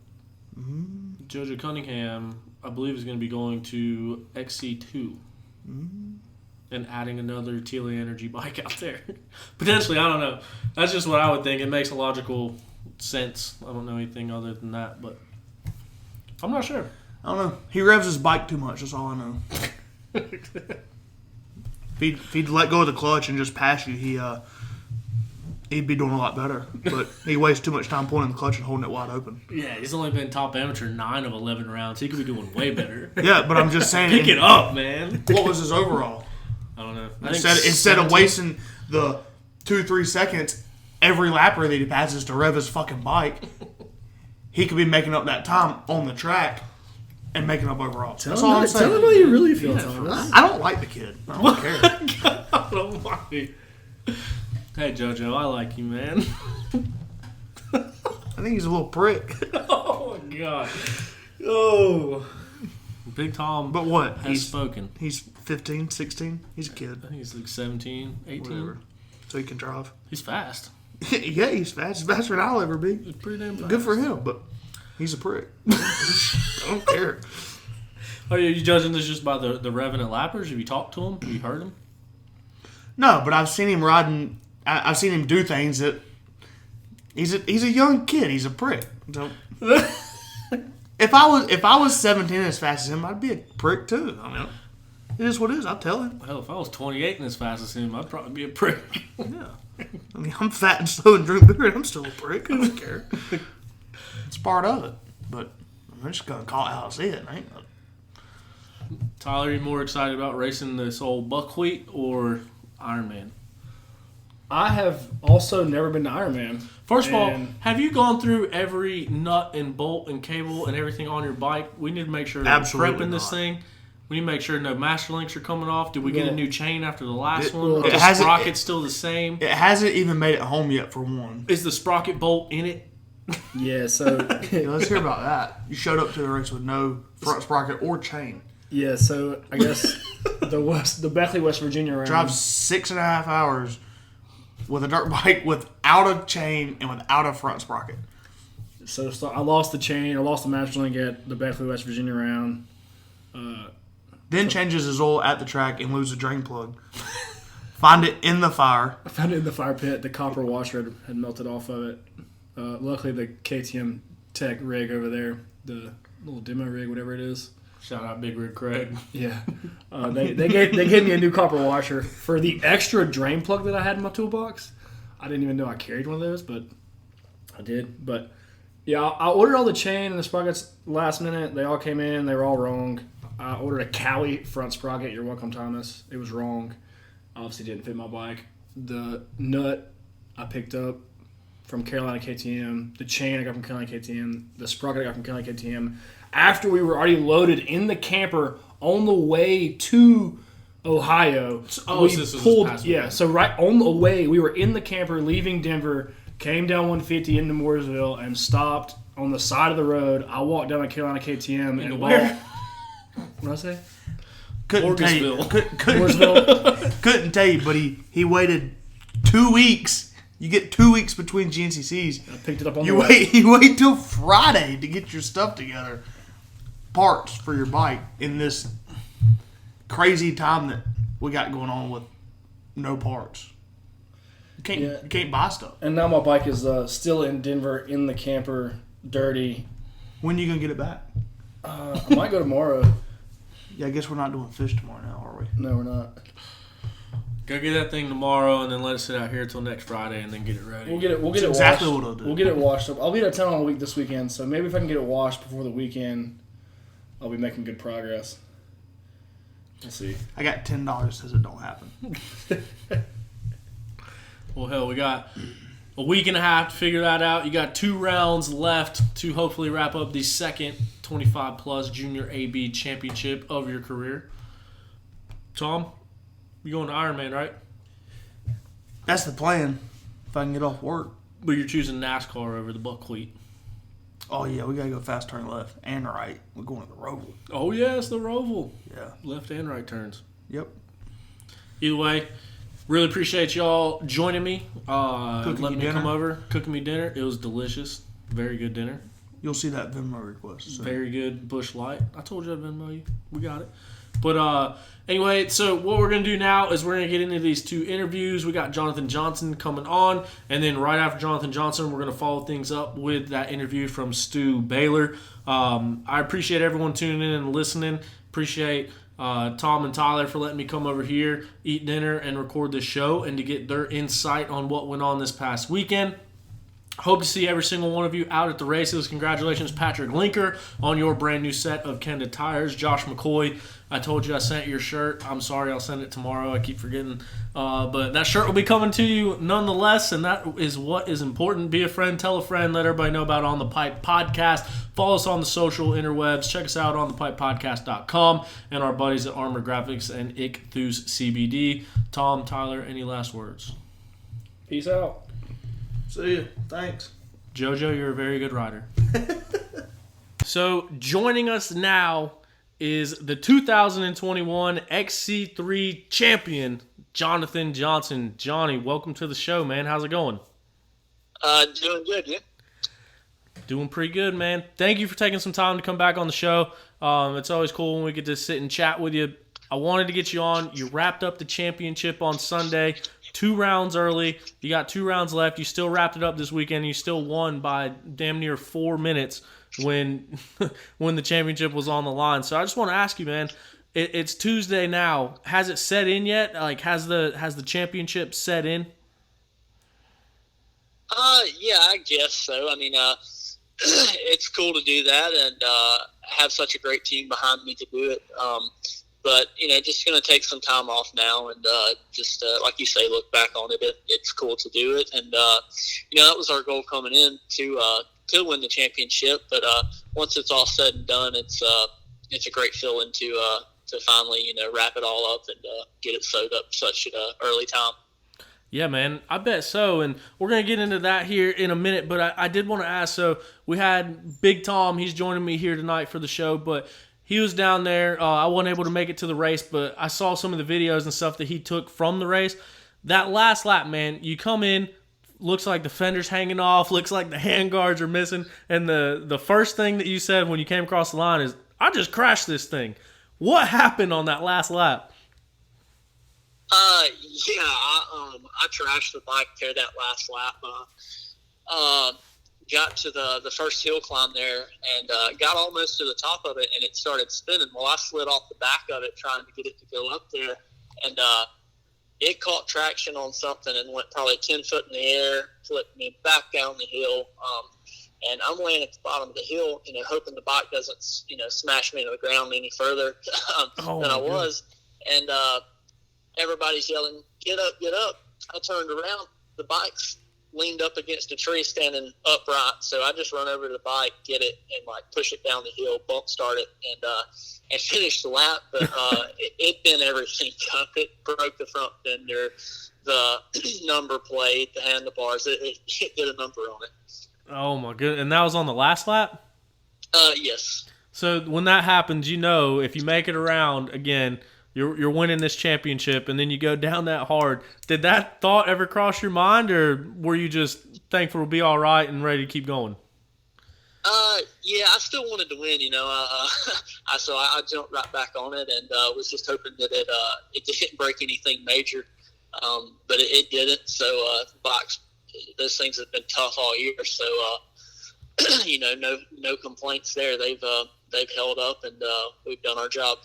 Jojo Cunningham, I believe, is going to be going to XC2 and adding another Telia Energy bike out there. Potentially, I don't know. That's just what I would think. It makes a logical sense. I don't know anything other than that, but I'm not sure. I don't know. He revs his bike too much. That's all I know. If he'd let go of the clutch and just pass you, he'd be doing a lot better. But he wastes too much time pulling the clutch and holding it wide open. Yeah, he's only been top amateur 9 of 11 rounds. He could be doing way better. Yeah, but I'm just saying. Pick it up, man. What was his overall? I don't know. Instead of wasting the 2-3 seconds every lapper that he passes to rev his fucking bike, he could be making up that time on the track and making up overall. That's all I'm saying. Tell him how you really feel, Thomas. I don't like the kid. I don't care. I don't mind. Hey, JoJo, I like you, man. I think he's a little prick. Oh, my God. Oh. Big Tom But what? has spoken. He's 15, 16. He's a kid. I think he's like 17, 18. Whatever. So he can drive. He's fast. Yeah, he's fast. He's faster than I'll ever be. He's pretty damn fast. Good for him, but he's a prick. I don't care. Are you judging this just by the Revenant lappers? Have you talked to him? Have you heard him? No, but I've seen him riding. I've seen him do things that he's a young kid. He's a prick. So, if I was 17 as fast as him, I'd be a prick too. I mean, it is what it is. I'll tell him. Hell, if I was 28 and as fast as him, I'd probably be a prick. Yeah. I mean, I'm fat and slow and drink beer, and I'm still a prick. I don't care. It's part of it. But I'm just gonna call it how I see it. Ain't Tyler, are you more excited about racing this old buckwheat or Ironman? I have also never been to Ironman. First of all, have you gone through every nut and bolt and cable and everything on your bike? We need to make sure that we're prepping this thing. We need to make sure no master links are coming off. Did we get a new chain after the last one? Or the sprocket's still the same? It hasn't even made it home yet, for one. Is the sprocket bolt in it? Yeah, so... Yeah, let's hear about that. You showed up to the race with no front sprocket or chain. Yeah, so I guess the Beckley, West Virginia round... Drive 6.5 hours with a dirt bike without a chain and without a front sprocket. So I lost the chain. I lost the master link at the Beckley, West Virginia round. Then changes his oil at the track and lose the drain plug. Find it in the fire. I found it in the fire pit. The copper washer had melted off of it. Luckily, the KTM Tech rig over there, the little demo rig, whatever it is. Shout out Big Rig Craig. Yeah. They gave me a new copper washer for the extra drain plug that I had in my toolbox. I didn't even know I carried one of those, but I did. But, yeah, I ordered all the chain and the sprockets last minute. They all came in. They were all wrong. I ordered a Cowie front sprocket. You're welcome, Thomas. It was wrong. Obviously didn't fit my bike. The nut I picked up from Carolina KTM. The chain I got from Carolina KTM. The sprocket I got from Carolina KTM. After we were already loaded in the camper on the way to Ohio, we pulled. Yeah, so right on the way, we were in the camper leaving Denver, came down 150 into Mooresville, and stopped on the side of the road. I walked down to Carolina KTM and walked. What did I say? Couldn't tell you, but he waited 2 weeks. You get 2 weeks between GNCCs. I picked it up on you wait till Friday to get your stuff together. Parts for your bike in this crazy time that we got going on with no parts. You can't buy stuff. And now my bike is still in Denver in the camper, dirty. When are you gonna get it back? I might go tomorrow. Yeah, I guess we're not doing fish tomorrow now, are we? No, we're not. Go get that thing tomorrow, and then let it sit out here until next Friday, and then get it ready. We'll get it washed. Exactly what I'll do. We'll get it washed up. I'll be out of town all week this weekend, so maybe if I can get it washed before the weekend, I'll be making good progress. We'll see. I got $10 says it don't happen. Well, hell, we got a week and a half to figure that out. You got 2 rounds left to hopefully wrap up the second 25-plus Junior AB Championship of your career. Tom, you're going to Ironman, right? That's the plan. If I can get off work. But you're choosing NASCAR over the buckwheat. Oh, yeah, we got to go fast turn left and right. We're going to the Roval. Oh, yeah, it's the Roval. Yeah. Left and right turns. Yep. Either way, Really appreciate y'all joining me. Cooking Letting me you come dinner. over, cooking me dinner. It was delicious. Very good dinner. You'll see that Venmo request. So. Very good Bush Light. I told you I'd Venmo you. We got it. But anyway, so what we're going to do now is we're going to get into these two interviews. We got Jonathan Johnson coming on, and then right after Jonathan Johnson, we're going to follow things up with that interview from Stu Baylor. I appreciate everyone tuning in and listening. Appreciate Tom and Tyler for letting me come over here, eat dinner, and record this show, and to get their insight on what went on this past weekend. Hope to see every single one of you out at the races. Congratulations, Patrick Linker, on your brand new set of Kenda tires. Josh McCoy, I told you I sent your shirt. I'm sorry, I'll send it tomorrow. I keep forgetting. But that shirt will be coming to you nonetheless, and that is what is important. Be a friend, tell a friend, let everybody know about On the Pipe Podcast. Follow us on the social interwebs. Check us out on thepipepodcast.com and our buddies at Armor Graphics and Ichthus CBD. Tom, Tyler, any last words? Peace out. See you. Thanks. JoJo, you're a very good rider. So joining us now is the 2021 XC3 champion, Jonathan Johnson. Johnny, welcome to the show, man. How's it going? Doing good, yeah. Doing pretty good, man. Thank you for taking some time to come back on the show. It's always cool when we get to sit and chat with you. I wanted to get you on. You wrapped up the championship on Sunday, 2 rounds early. You got 2 rounds left. You still wrapped it up this weekend. You still won by damn near 4 minutes when when the championship was on the line. So I just want to ask you, man, it's Tuesday now. Has it set in yet? Like, has the championship set in? Yeah, I guess so. I mean, it's cool to do that and have such a great team behind me to do it. But, just going to take some time off now and just, like you say, look back on it. It's cool to do it. And, that was our goal coming in to win the championship. But once it's all said and done, it's a great feeling to finally, wrap it all up and get it sewed up such an early time. Yeah, man, I bet so, and we're going to get into that here in a minute, but I did want to ask, so we had Big Tom, he's joining me here tonight for the show, but he was down there. I wasn't able to make it to the race, but I saw some of the videos and stuff that he took from the race. That last lap, man, you come in, looks like the fender's hanging off, looks like the handguards are missing, and the first thing that you said when you came across the line is, I just crashed this thing. What happened on that last lap? Yeah, I trashed the bike there that last lap. Got to the first hill climb there and got almost to the top of it, and it started spinning. Well, I slid off the back of it trying to get it to go up there, and it caught traction on something and went probably 10 foot in the air, flipped me back down the hill. And I'm laying at the bottom of the hill, hoping the bike doesn't, smash me to the ground any further than I was. And everybody's yelling, get up, get up. I turned around. The bike's leaned up against a tree standing upright. So I just run over to the bike, get it, and, push it down the hill, bump start it, and finish the lap. But it bent everything up. It broke the front fender, the number plate, the handlebars. It did a number on it. Oh, my goodness. And that was on the last lap? Yes. So when that happens, if you make it around again, you're winning this championship, and then you go down that hard. Did that thought ever cross your mind, or were you just thankful to be all right and ready to keep going? Yeah, I still wanted to win, so I jumped right back on it and was just hoping that it didn't break anything major, but it didn't. So bikes, those things have been tough all year. So no complaints there. They've held up, and we've done our job.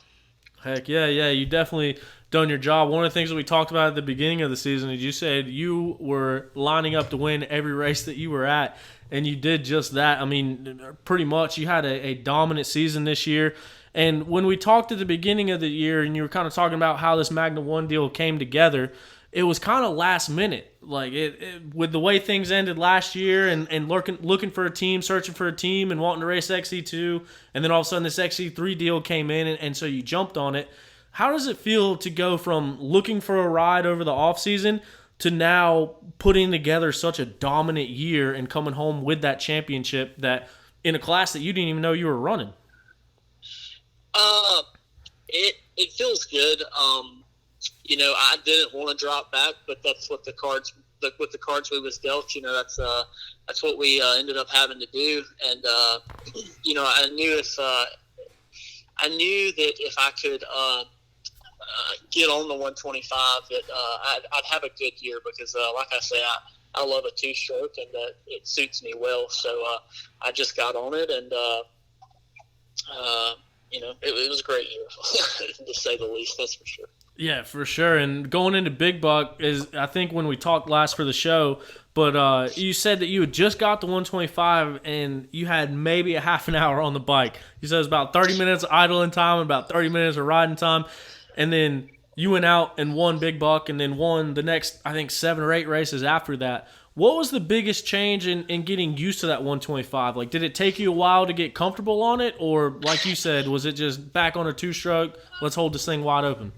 Heck yeah, you definitely done your job. One of the things that we talked about at the beginning of the season is you said you were lining up to win every race that you were at, and you did just that. I mean, pretty much you had a dominant season this year. And when we talked at the beginning of the year and you were kind of talking about how this Magna 1 deal came together, it was kind of last minute. Like it with the way things ended last year and looking for a team, searching for a team and wanting to race XC2, and then all of a sudden this XC3 deal came in and so you jumped on it. How does it feel to go from looking for a ride over the offseason to now putting together such a dominant year and coming home with that championship that in a class that you didn't even know you were running? It feels good. I didn't want to drop back, but that's what the cards we was dealt. That's what we ended up having to do. And I knew that if I could get on the 125, that I'd have a good year because, like I say, I love a two-stroke and it suits me well. So I just got on it, and it was a great year, to say the least. That's for sure. Yeah, for sure. And going into Big Buck is, I think when we talked last for the show, but you said that you had just got the 125 and you had maybe a half an hour on the bike. You said it was about 30 minutes of idling time and about 30 minutes of riding time. And then you went out and won Big Buck and then won the next, I think, 7 or 8 races after that. What was the biggest change in getting used to that 125? Like, did it take you a while to get comfortable on it? Or, like you said, was it just back on a two-stroke, let's hold this thing wide open?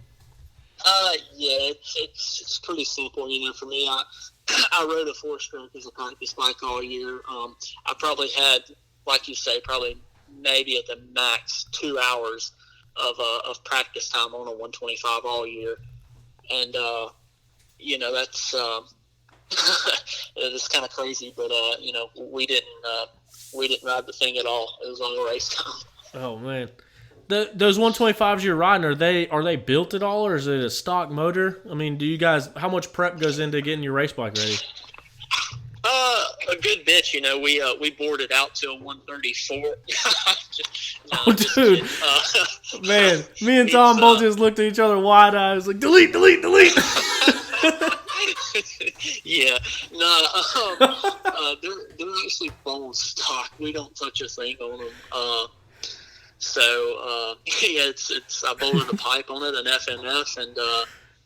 Yeah, it's pretty simple. For me, I rode a 4-stroke as a practice bike all year. I probably had, like you say, probably maybe at the max 2 hours of practice time on a 125 all year, and that's it's kind of crazy, but we didn't ride the thing at all. It was on race time. Oh man. Those 125s you're riding, are they built at all, or is it a stock motor? I mean, how much prep goes into getting your race bike ready? A good bit, we boarded out to a 134. Dude. Man, me and Tom both just looked at each other wide eyes like, delete. Yeah, they're actually bone stock. We don't touch a thing on them. I bolted a pipe on it, an FMF,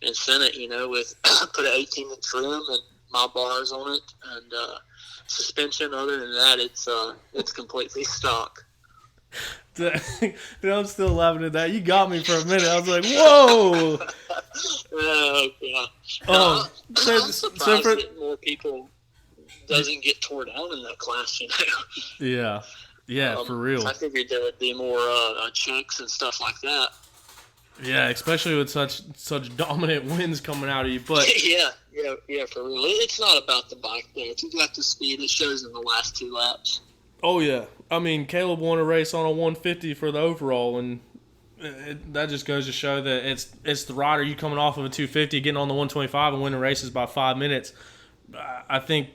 and sent it, with put an 18-inch rim and my bars on it, and suspension. Other than that, it's completely stock. Dude, I'm still laughing at that. You got me for a minute. I was like, whoa. Oh, yeah. I'm surprised that more people doesn't get tore down in that class, Yeah. Yeah, for real. I figured there would be more chunks and stuff like that. Yeah, especially with such dominant winds coming out of you. But yeah, for real. It's not about the bike there. If you got the speed, it shows in the last 2 laps. Oh yeah, I mean Caleb won a race on a 150 for the overall, and that just goes to show that it's the rider. You coming off of a 250, getting on the 125 and winning races by 5 minutes. I think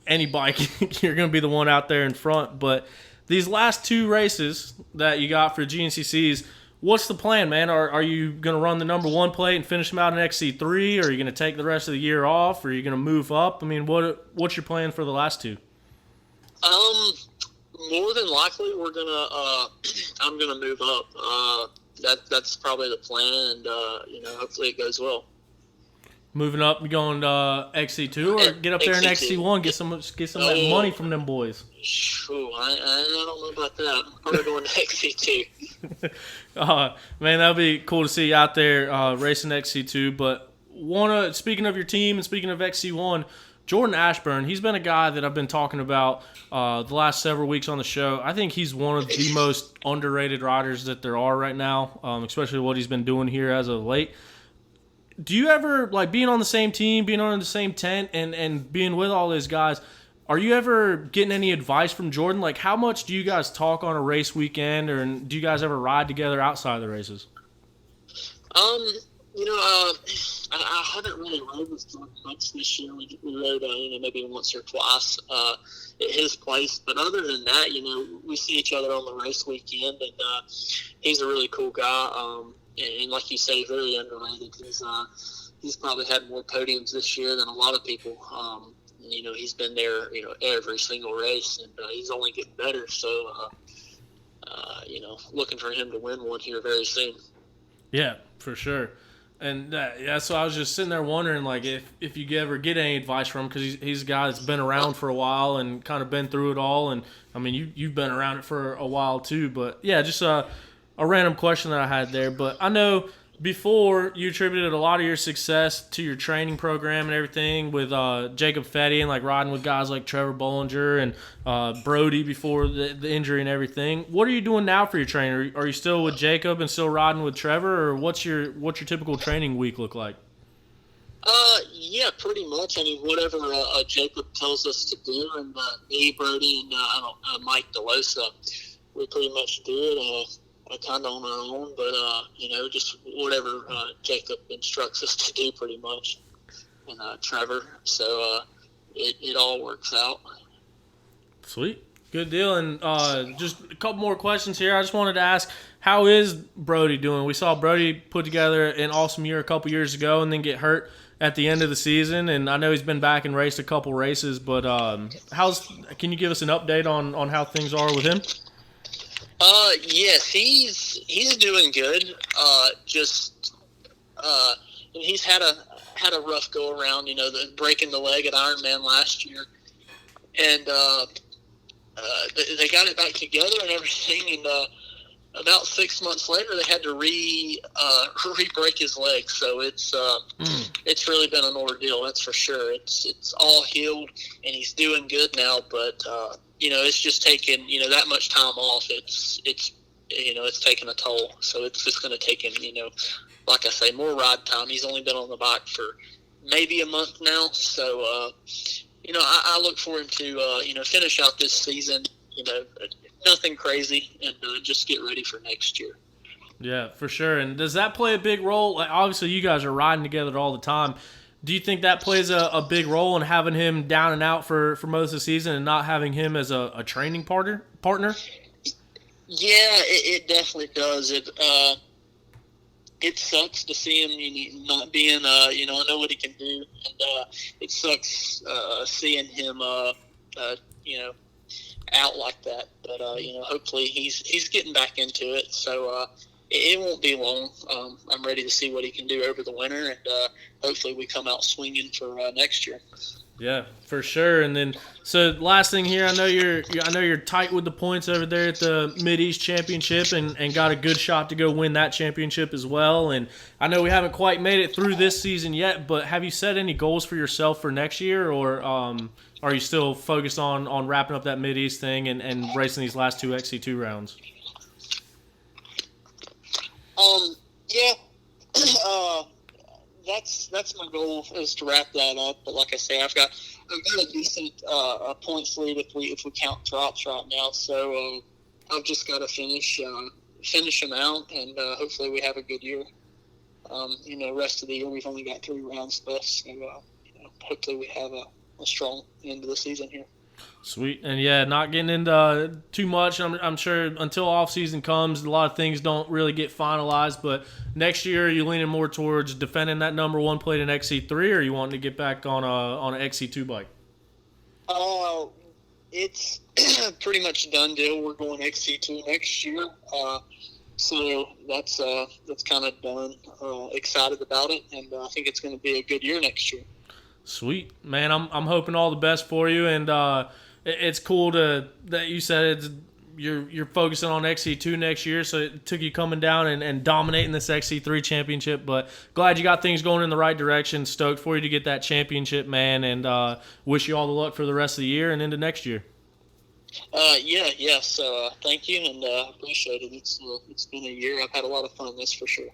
any bike you're going to be the one out there in front, but. These last 2 races that you got for GNCCs, what's the plan, man? Are you going to run the number 1 plate and finish them out in XC3? Or are you going to take the rest of the year off? Or are you going to move up? I mean, what's your plan for the last 2? More than likely, I'm gonna move up. That's probably the plan, and hopefully it goes well. Moving up, you going to XC2 or get up there in XC1, get some of that money from them boys? I don't know about that. I'm probably going to XC2. Man, that'd be cool to see you out there racing XC2. But speaking of your team and speaking of XC1, Jordan Ashburn, he's been a guy that I've been talking about the last several weeks on the show. I think he's one of the most underrated riders that there are right now, especially what he's been doing here as of late. Do you ever, like, being on the same team, being on the same tent, and being with all these guys, are you ever getting any advice from Jordan? Like, how much do you guys talk on a race weekend, or do you guys ever ride together outside of the races? I haven't really rode with Jordan much this year. We rode, maybe once or twice at his place. But other than that, we see each other on the race weekend, and he's a really cool guy. And like you say, very underrated. He's probably had more podiums this year than a lot of people. He's been there, every single race, and he's only getting better. So, looking for him to win one here very soon. Yeah, for sure. And so I was just sitting there wondering, like, if you ever get any advice from him, because he's a guy that's been around for a while and kind of been through it all. And I mean, you've been around it for a while too. But yeah, just a random question that I had there. But I know before you attributed a lot of your success to your training program and everything with Jacob Fetty and like riding with guys like Trevor Bollinger and Brody before the injury and everything. What are you doing now for your training? Are you still with Jacob and still riding with Trevor, or what's your typical training week look like? Yeah, pretty much. I mean, whatever Jacob tells us to do, and me, Brody, and Mike DeLosa, we pretty much do it. Kind of on our own, but just whatever Jacob instructs us to do, pretty much, and Trevor. So it all works out. Sweet, good deal. And just a couple more questions here. I just wanted to ask, how is Brody doing? We saw Brody put together an awesome year a couple years ago, and then get hurt at the end of the season. And I know he's been back and raced a couple races, but can you give us an update on how things are with him? Yes, he's doing good. He's had a rough go around, breaking the leg at Ironman last year, and they got it back together and everything. And about 6 months later, they had to re-break his leg. So it's really been an ordeal. That's for sure. It's all healed and he's doing good now, but. It's just taken, that much time off. It's taken a toll. So it's just going to take him, like I say, more ride time. He's only been on the bike for maybe a month now. So, I look for him to, finish out this season, nothing crazy, and just get ready for next year. Yeah, for sure. And does that play a big role? Like, obviously, you guys are riding together all the time. Do you think that plays a big role in having him down and out for most of the season and not having him as a training partner? Yeah, it definitely does. It sucks to see him not being, I know what he can do, and it sucks seeing him, out like that. But hopefully he's getting back into it. So it won't be long. I'm ready to see what he can do over the winter, and hopefully we come out swinging for next year. Yeah, for sure. And then, so last thing here, I know you're tight with the points over there at the Mid-East Championship, and got a good shot to go win that championship as well. And I know we haven't quite made it through this season yet, but have you set any goals for yourself for next year, or are you still focused on wrapping up that Mid-East thing and racing these last two XC2 rounds? Yeah, that's my goal, is to wrap that up. But like I say, I've got a decent points lead if we count drops right now. So I've just got to finish them out, and hopefully we have a good year. Rest of the year we've only got 3 rounds left, so hopefully we have a strong end of the season here. Sweet. And yeah, not getting into too much. I'm sure until off season comes, a lot of things don't really get finalized. But next year, are you leaning more towards defending that number 1 plate in XC3, or are you wanting to get back on an XC2 bike? It's pretty much a done deal. We're going XC2 next year. So that's kind of done. Excited about it, and I think it's going to be a good year next year. Sweet, man. I'm hoping all the best for you, and it's cool that you said you're focusing on XC2 next year. So it took you coming down and dominating this XC3 championship, but glad you got things going in the right direction. Stoked for you to get that championship, man, and wish you all the luck for the rest of the year and into next year. Yeah. So thank you, and appreciate it. It's been a year. I've had a lot of fun. That's for sure.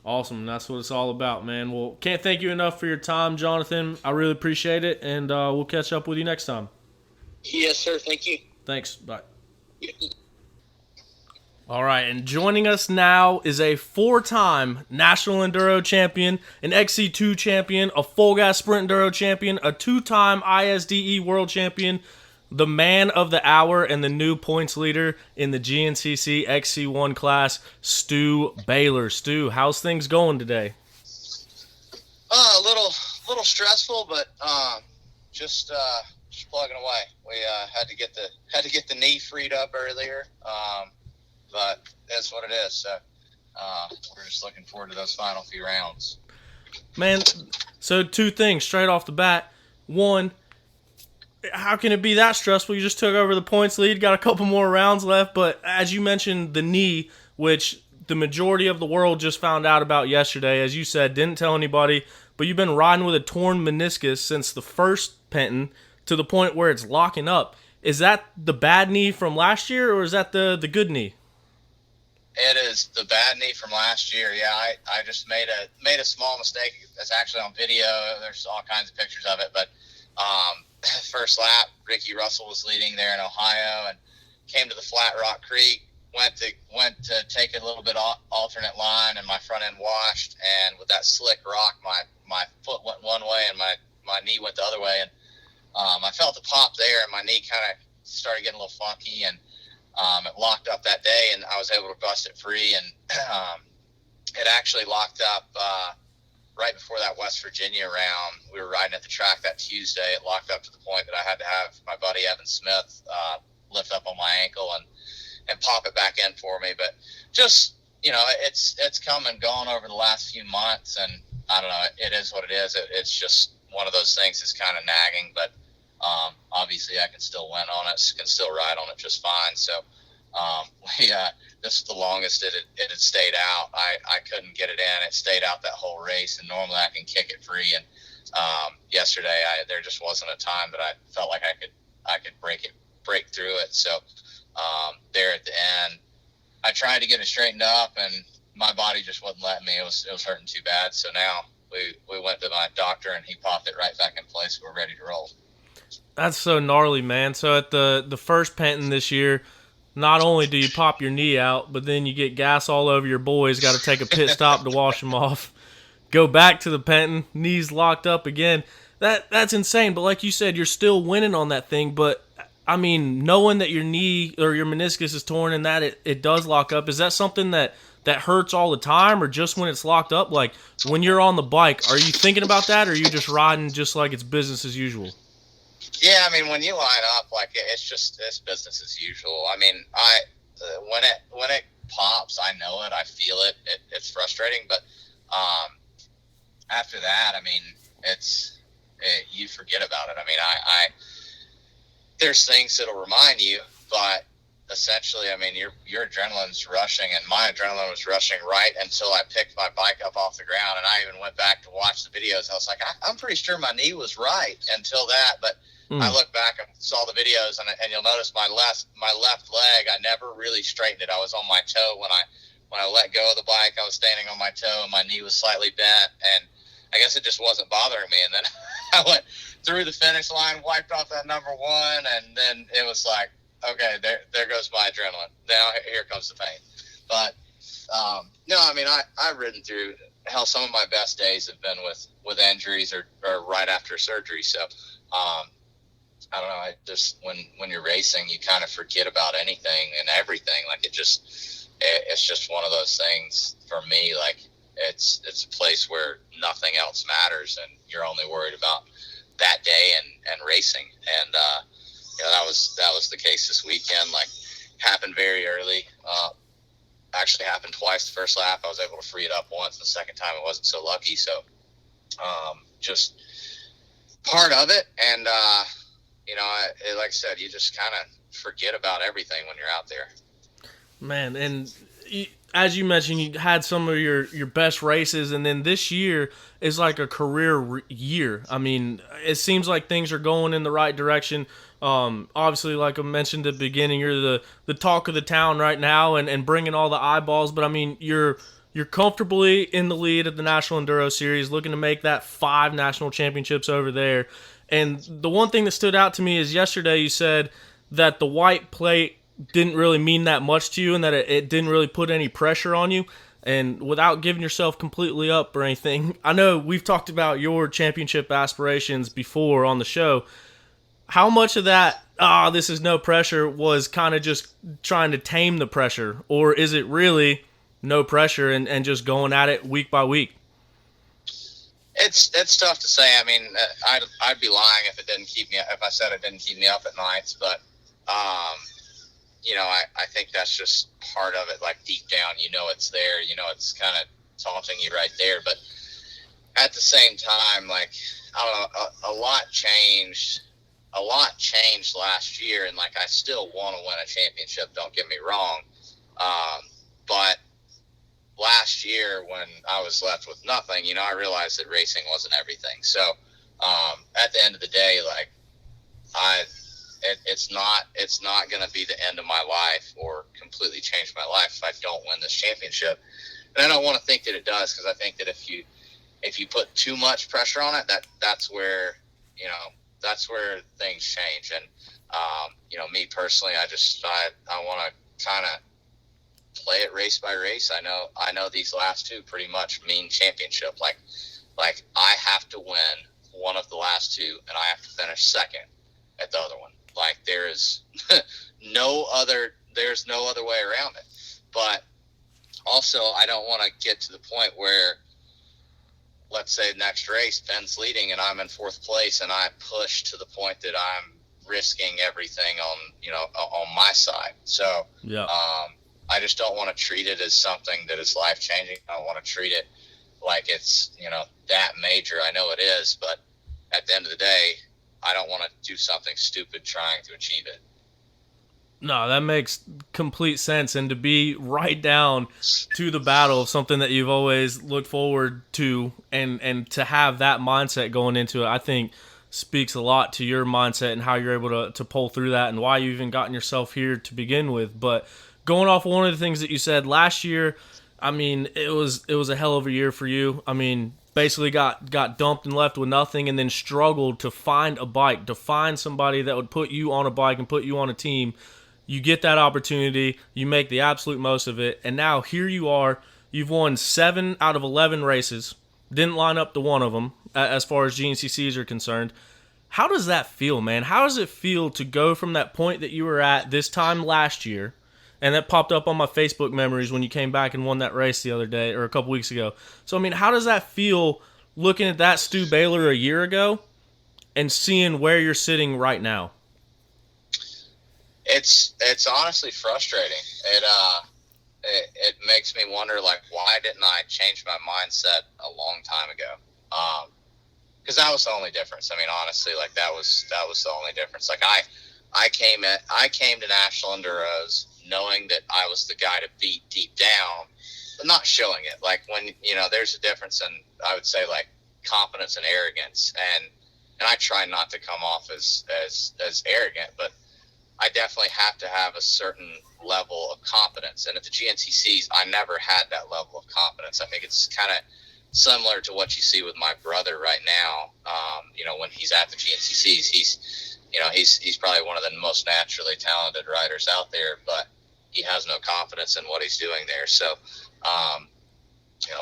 Awesome. That's what it's all about, man. Well, can't thank you enough for your time, Jonathan. I really appreciate it, and we'll catch up with you next time. Yes, sir. Thank you. Thanks. Bye. All right, and joining us now is a 4-time National Enduro Champion, an XC2 Champion, a Full Gas Sprint Enduro Champion, a 2-time ISDE World Champion, the man of the hour, and the new points leader in the GNCC XC1 class, Stu Baylor. Stu, how's things going today? A little stressful, but just plugging away. We had to get the knee freed up earlier, but that's what it is. So we're just looking forward to those final few rounds. Man, so 2 things straight off the bat. 1, how can it be that stressful? You just took over the points lead, got a couple more rounds left, but as you mentioned, the knee, which the majority of the world just found out about yesterday. As you said, didn't tell anybody, but you've been riding with a torn meniscus since the first Penton to the point where it's locking up. Is that the bad knee from last year, or is that the good knee? It is the bad knee from last year. Yeah, I just made a small mistake. It's actually on video. There's all kinds of pictures of it. But first lap, Ricky Russell was leading there in Ohio and came to the Flat Rock Creek. Went to take a little bit alternate line, and my front end washed. And with that slick rock, my foot went one way and my knee went the other way. And I felt a pop there, and my knee kind of started getting a little funky, and it locked up that day, and I was able to bust it free. And it actually locked up right before that West Virginia round. We were riding at the track that Tuesday. It locked up to the point that I had to have my buddy Evan Smith lift up on my ankle and pop it back in for me. But just, it's come and gone over the last few months, and I don't know, it is what it is. It's just one of those things that's kind of nagging, but obviously I can still win on it, can still ride on it just fine. So this is the longest it had stayed out. I couldn't get it in. It stayed out that whole race, and normally I can kick it free. And yesterday there just wasn't a time that I felt like I could break through it. So there at the end, I tried to get it straightened up, and my body just wasn't letting me. It was hurting too bad. So now we went to my doctor, and he popped it right back in place. We're ready to roll. That's so gnarly, man. So at the first Penton this year, not only do you pop your knee out, but then you get gas all over your boys, got to take a pit stop to wash them off. Go back to the Penton, knees locked up again. That's insane. But like you said, you're still winning on that thing. But, I mean, knowing that your knee or your meniscus is torn and that it does lock up, is that something that hurts all the time, or just when it's locked up? Like, when you're on the bike, are you thinking about that, or are you just riding just like it's business as usual? Yeah, I mean, when you line up, like, it's business as usual. I mean, when it pops, I know it, I feel it. It's frustrating, but after that, I mean, you forget about it. I mean, there's things that'll remind you, but essentially, I mean, your adrenaline's rushing, and my adrenaline was rushing right until I picked my bike up off the ground, and I even went back to watch the videos. I was like, I'm pretty sure my knee was right until that, but I looked back and saw the videos, and you'll notice my left leg, I never really straightened it. I was on my toe when I let go of the bike. I was standing on my toe, and my knee was slightly bent, and I guess it just wasn't bothering me. And then I went through the finish line, wiped off that number one, and then it was like, okay, there goes my adrenaline. Now here comes the pain. But no, I mean, I've ridden through hell. Some of my best days have been with injuries or right after surgery. So I don't know. I just when you're racing, you kind of forget about anything and everything. Like it's just one of those things for me. Like it's a place where nothing else matters, and you're only worried about that day and racing. And that was the case this weekend. Like, happened very early. Actually happened twice. The first lap, I was able to free it up once. The second time, I wasn't so lucky. So, just part of it. And like I said, you just kind of forget about everything when you're out there. Man, and as you mentioned, you had some of your best races, and then this year is like a career year. I mean, it seems like things are going in the right direction. Obviously, like I mentioned at the beginning, you're the talk of the town right now and bringing all the eyeballs. But I mean, you're comfortably in the lead at the National Enduro Series, looking to make that 5 national championships over there. And the one thing that stood out to me is yesterday you said that the white plate didn't really mean that much to you, and that it didn't really put any pressure on you. And without giving yourself completely up or anything, I know we've talked about your championship aspirations before on the show. How much of that, this is no pressure, was kind of just trying to tame the pressure? Or is it really no pressure and just going at it week by week? It's tough to say. I mean, I'd be lying if I said it didn't keep me up at nights. But, I think that's just part of it. Like, deep down, it's there. It's kind of taunting you right there. But at the same time, like, I don't know, a lot changed. A lot changed last year, and like I still want to win a championship. Don't get me wrong, but last year when I was left with nothing, I realized that racing wasn't everything. So at the end of the day, like it's not going to be the end of my life or completely change my life if I don't win this championship. And I don't want to think that it does, because I think that if you put too much pressure on it, that's where things change. And me personally, I want to kind of play it race by race. I know these last two pretty much mean championship. Like I have to win one of the last two, and I have to finish second at the other one. Like there's no other way around it. But also, I don't want to get to the point where, let's say next race, Ben's leading and I'm in fourth place, and I push to the point that I'm risking everything on my side. So yeah. I just don't want to treat it as something that is life changing. I don't want to treat it like it's that major. I know it is, but at the end of the day, I don't want to do something stupid trying to achieve it. No, that makes complete sense. And to be right down to the battle of something that you've always looked forward to, and to have that mindset going into it, I think speaks a lot to your mindset and how you're able to pull through that, and why you even gotten yourself here to begin with. But going off one of the things that you said last year, I mean, it was a hell of a year for you. I mean, basically got dumped and left with nothing, and then struggled to find a bike, to find somebody that would put you on a bike and put you on a team. You get that opportunity, you make the absolute most of it, and now here you are. You've won 7 out of 11 races, didn't line up to one of them as far as GNCCs are concerned. How does that feel, man? How does it feel to go from that point that you were at this time last year, and that popped up on my Facebook memories when you came back and won that race the other day, or a couple weeks ago. So, I mean, how does that feel looking at that Stu Baylor a year ago and seeing where you're sitting right now? It's honestly frustrating. It makes me wonder, like, why didn't I change my mindset a long time ago? Because that was the only difference. I mean, honestly, like that was the only difference. Like I came to National Enduros knowing that I was the guy to beat deep down, but not showing it. Like when there's a difference in, I would say, like competence and arrogance, and I try not to come off as arrogant, but I definitely have to have a certain level of competence. And at the GNCCs, I never had that level of competence. I think it's kind of similar to what you see with my brother right now. When he's at the GNCCs, he's probably one of the most naturally talented riders out there, but he has no confidence in what he's doing there. So,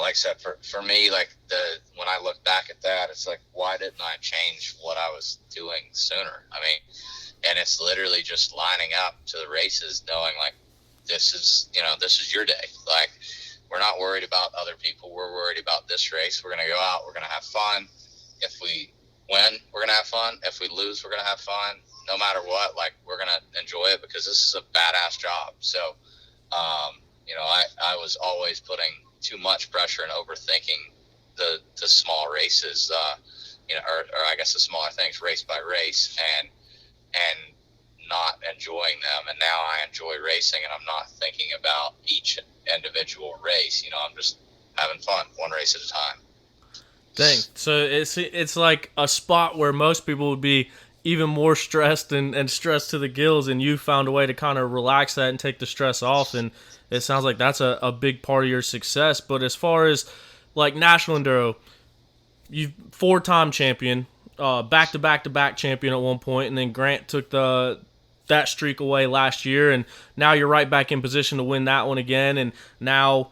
like I said, for me, like when I look back at that, it's like, why didn't I change what I was doing sooner? I mean, and it's literally just lining up to the races, knowing like, this is your day. Like, we're not worried about other people. We're worried about this race. We're going to go out. We're going to have fun. If we win, we're going to have fun. If we lose, we're going to have fun. No matter what, like, we're going to enjoy it, because this is a badass job. So, I was always putting too much pressure and overthinking the small races, or I guess the smaller things race by race, and not enjoying them. And now I enjoy racing, and I'm not thinking about each individual race. I'm just having fun, one race at a time. Dang. So it's like a spot where most people would be even more stressed and stressed to the gills, and you found a way to kind of relax that and take the stress off, and it sounds like that's a big part of your success. But as far as like National Enduro, you 4-time champion, back-to-back-to-back champion at one point, and then Grant took that streak away last year, and now you're right back in position to win that one again. And now,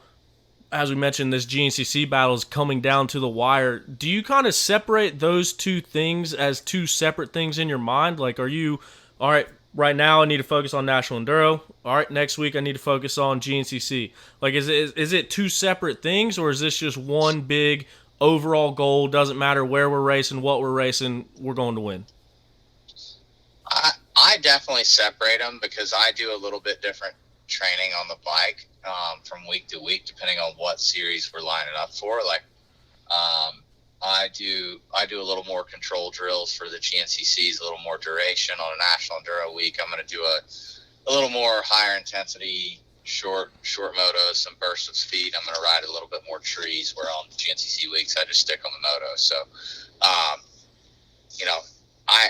as we mentioned, this GNCC battle is coming down to the wire. Do you kind of separate those two things as two separate things in your mind? Like, are you, all right, right now I need to focus on National Enduro. All right, next week I need to focus on GNCC. Like, is it two separate things, or is this just one big overall goal? Doesn't matter where we're racing, what we're racing, we're going to win? I definitely separate them, because I do a little bit different training on the bike from week to week, depending on what series we're lining up for. Like, I do a little more control drills for the GNCCs, a little more duration. On a National Enduro week, I'm going to do a little more higher intensity short motos, some bursts of speed. I'm going to ride a little bit more trees, where on GNCC weeks I just stick on the moto. So, you know, I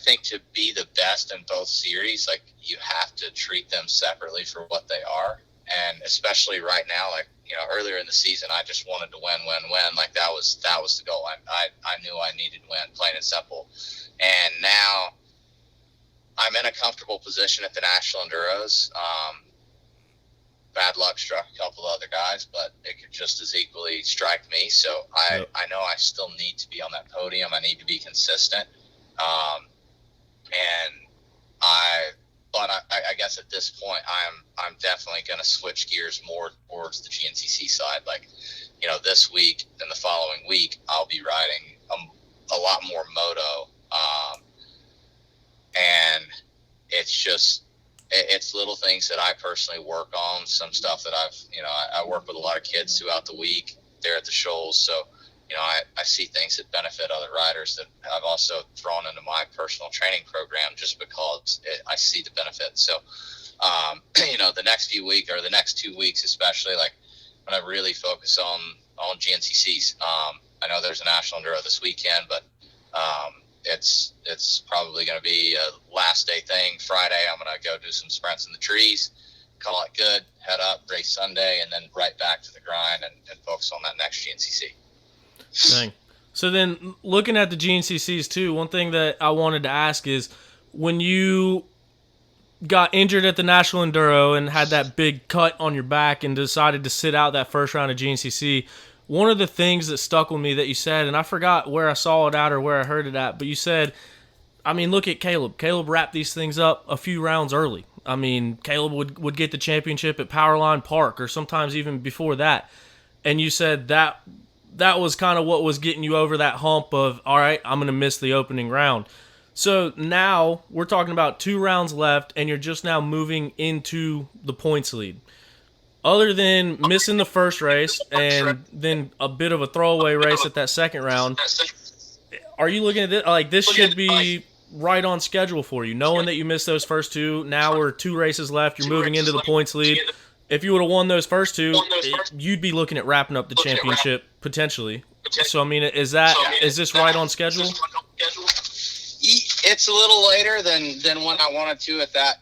think to be the best in both series, like, you have to treat them separately for what they are. And especially right now, like, you know, earlier in the season, I just wanted to win. Like, that was the goal. I knew I needed to win, plain and simple. And now I'm in a comfortable position at the National Enduros. Bad luck struck a couple of other guys, but it could just as equally strike me. So I know I still need to be on that podium. I need to be consistent. But I guess at this point, I'm definitely going to switch gears more towards the GNCC side. Like, you know, this week and the following week, I'll be riding a lot more moto. And it's little things that I personally work on, some stuff that I work with a lot of kids throughout the week there at the shoals. So, you know, I see things that benefit other riders that I've also thrown into my personal training program just because I see the benefits. So, you know, the next few weeks, or the next 2 weeks especially, like, I'm going to really focus on GNCCs. I know there's a National Enduro this weekend, but it's probably going to be a last day thing. Friday, I'm going to go do some sprints in the trees, call it good, head up, race Sunday, and then right back to the grind and focus on that next GNCC. Dang. So then, looking at the GNCCs too, one thing that I wanted to ask is, when you got injured at the National Enduro and had that big cut on your back and decided to sit out that first round of GNCC, one of the things that stuck with me that you said, and I forgot where I saw it at or where I heard it at, but you said, I mean, look at Caleb. Caleb wrapped these things up a few rounds early. I mean, Caleb would get the championship at Powerline Park, or sometimes even before that. And you said that was kind of what was getting you over that hump of, all right, I'm going to miss the opening round. So now we're talking about 2 rounds left, and you're just now moving into the points lead. Other than missing the first race and then a bit of a throwaway race at that second round, are you looking at this like this should be right on schedule for you, knowing that you missed those first 2? Now we're 2 races left. You're moving into the points lead. If you would have won those first 2, you'd be looking at wrapping up the championship potentially. So I mean, is this right on schedule? It's a little later than when I wanted to. At that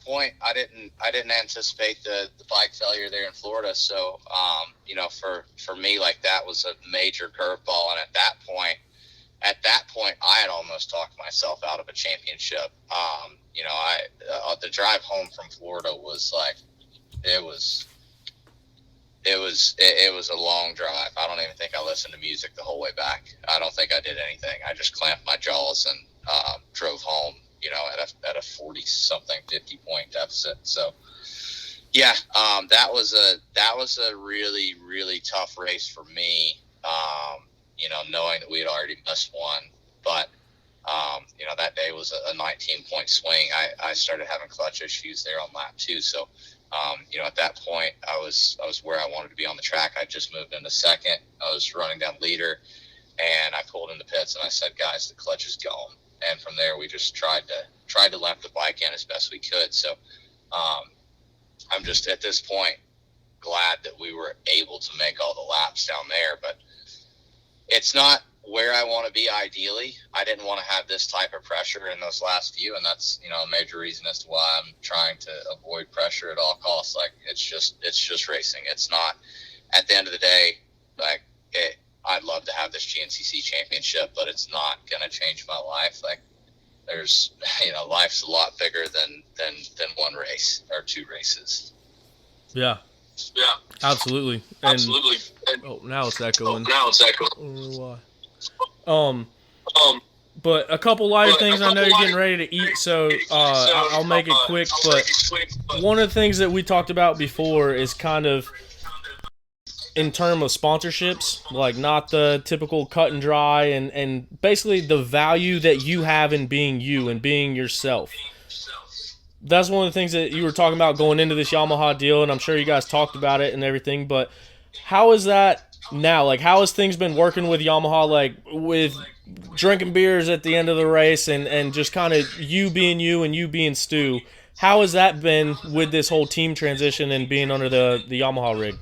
point, I didn't anticipate the bike failure there in Florida. So, you know, for me, like, that was a major curveball. And at that point, I had almost talked myself out of a championship. You know, the drive home from Florida was like, it was a long drive. I don't even think I listened to music the whole way back. I don't think I did anything. I just clamped my jaws and drove home, you know, at a 40-something, 50-point deficit. So, yeah, that was a really, really tough race for me. You know, knowing that we had already missed one, but you know, that day was a 19-point swing. I started having clutch issues there on lap 2. So, you know, at that point, I was where I wanted to be on the track. I just moved into second. I was running down leader, and I pulled into pits, and I said, guys, the clutch is gone. And from there, we just tried to lamp the bike in as best we could. So, I'm just at this point glad that we were able to make all the laps down there, but it's not where I want to be ideally. I didn't want to have this type of pressure in those last few, and that's, you know, a major reason as to why I'm trying to avoid pressure at all costs. Like, it's just racing. It's not, at the end of the day, like, I'd love to have this GNCC championship, but it's not going to change my life. Like, there's, you know, life's a lot bigger than one race or 2 races. Yeah. Yeah, Absolutely. And, absolutely. now it's echoing. Why? But a couple lighter things. I know you're getting ready to eat, so I'll make it quick. But one of the things that we talked about before is kind of in terms of sponsorships, like not the typical cut and dry, and basically the value that you have in being you and being yourself. That's one of the things that you were talking about going into this Yamaha deal, and I'm sure you guys talked about it and everything, but how is that now? Like, how has things been working with Yamaha, like with drinking beers at the end of the race and just kind of you being you and you being Stu? how has that been with this whole team transition and being under the Yamaha rig?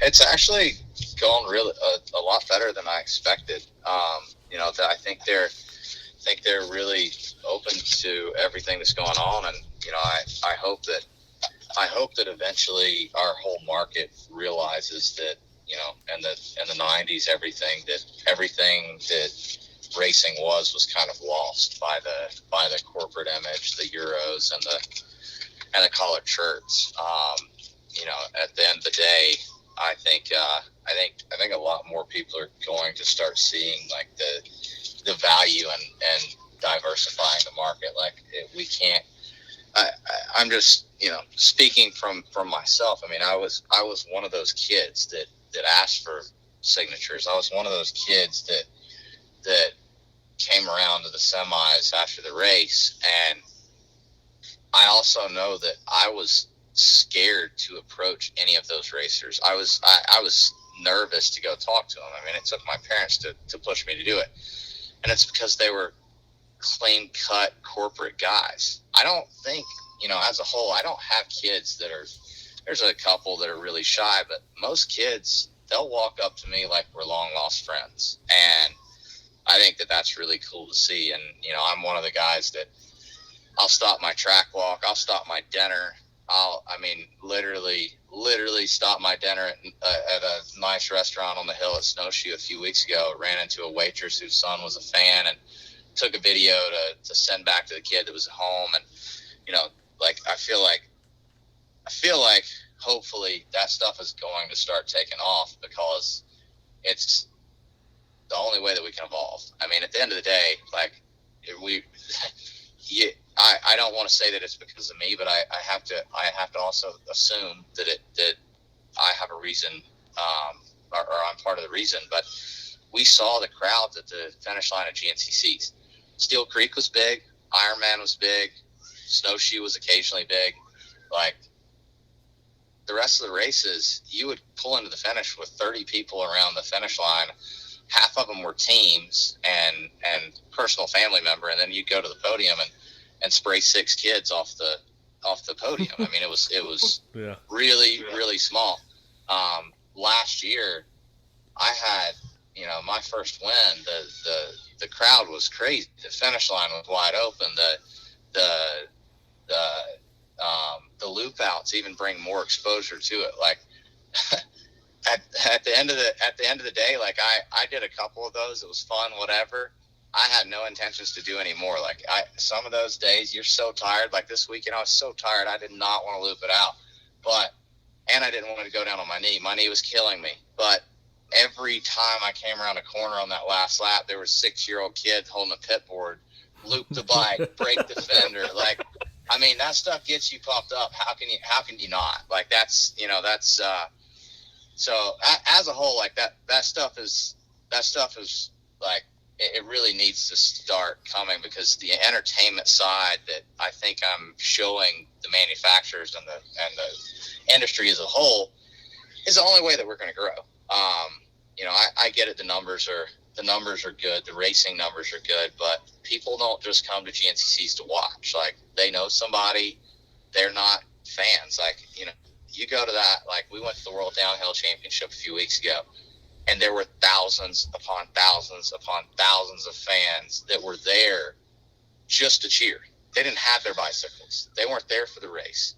It's actually going really a lot better than I expected. I think they're really open to everything that's going on, and I hope that eventually our whole market realizes that in the 90s everything that racing was kind of lost by the corporate image, the Euros and the collared shirts. At the end of the day, I think a lot more people are going to start seeing like the value and diversifying the market. Like we can't. I'm just speaking from myself. I mean, I was one of those kids that asked for signatures. I was one of those kids that came around to the semis after the race, and I also know that I was scared to approach any of those racers. I was nervous to go talk to them. I mean, it took my parents to push me to do it, and it's because they were clean cut corporate guys. I don't think, as a whole, I don't have kids there's a couple that are really shy, but most kids, they'll walk up to me like we're long lost friends. And I think that that's really cool to see. And, I'm one of the guys that I'll stop my track walk. I'll stop my dinner. Literally stop my dinner at a nice restaurant on the hill at Snowshoe a few weeks ago. Ran into a waitress whose son was a fan and took a video to send back to the kid that was at home. And, I feel like hopefully that stuff is going to start taking off, because it's the only way that we can evolve. I mean, at the end of the day, like I don't want to say that it's because of me, but I have to also assume that I have a reason, or I'm part of the reason. But we saw the crowds at the finish line of GNCCs. Steel Creek was big. Ironman was big. Snowshoe was occasionally big. Like the rest of the races, you would pull into the finish with 30 people around the finish line. Half of them were teams and personal family member, and then you'd go to the podium and spray 6 kids off the podium. I mean, it was yeah. really small. Last year, I had my first win. The crowd was crazy. The finish line was wide open. The loop outs even bring more exposure to it. Like at the end of the day, like I did a couple of those. It was fun, whatever. I had no intentions to do any more. Like some of those days you're so tired. Like this weekend I was so tired I did not want to loop it out. And I didn't want to go down on my knee. My knee was killing me. But every time I came around a corner on that last lap, there was 6-year-old kids holding a pit board, loop the bike, break the fender. Like, I mean, that stuff gets you pumped up. How can you not? Like that's so as a whole, like that stuff is like, it really needs to start coming, because the entertainment side that I think I'm showing the manufacturers and the industry as a whole is the only way that we're going to grow. I get it. The numbers are good. The racing numbers are good, but people don't just come to GNCCs to watch. Like they know somebody, they're not fans. Like, you go to that, like we went to the World Downhill Championship a few weeks ago, and there were thousands upon thousands upon thousands of fans that were there just to cheer. They didn't have their bicycles. They weren't there for the race.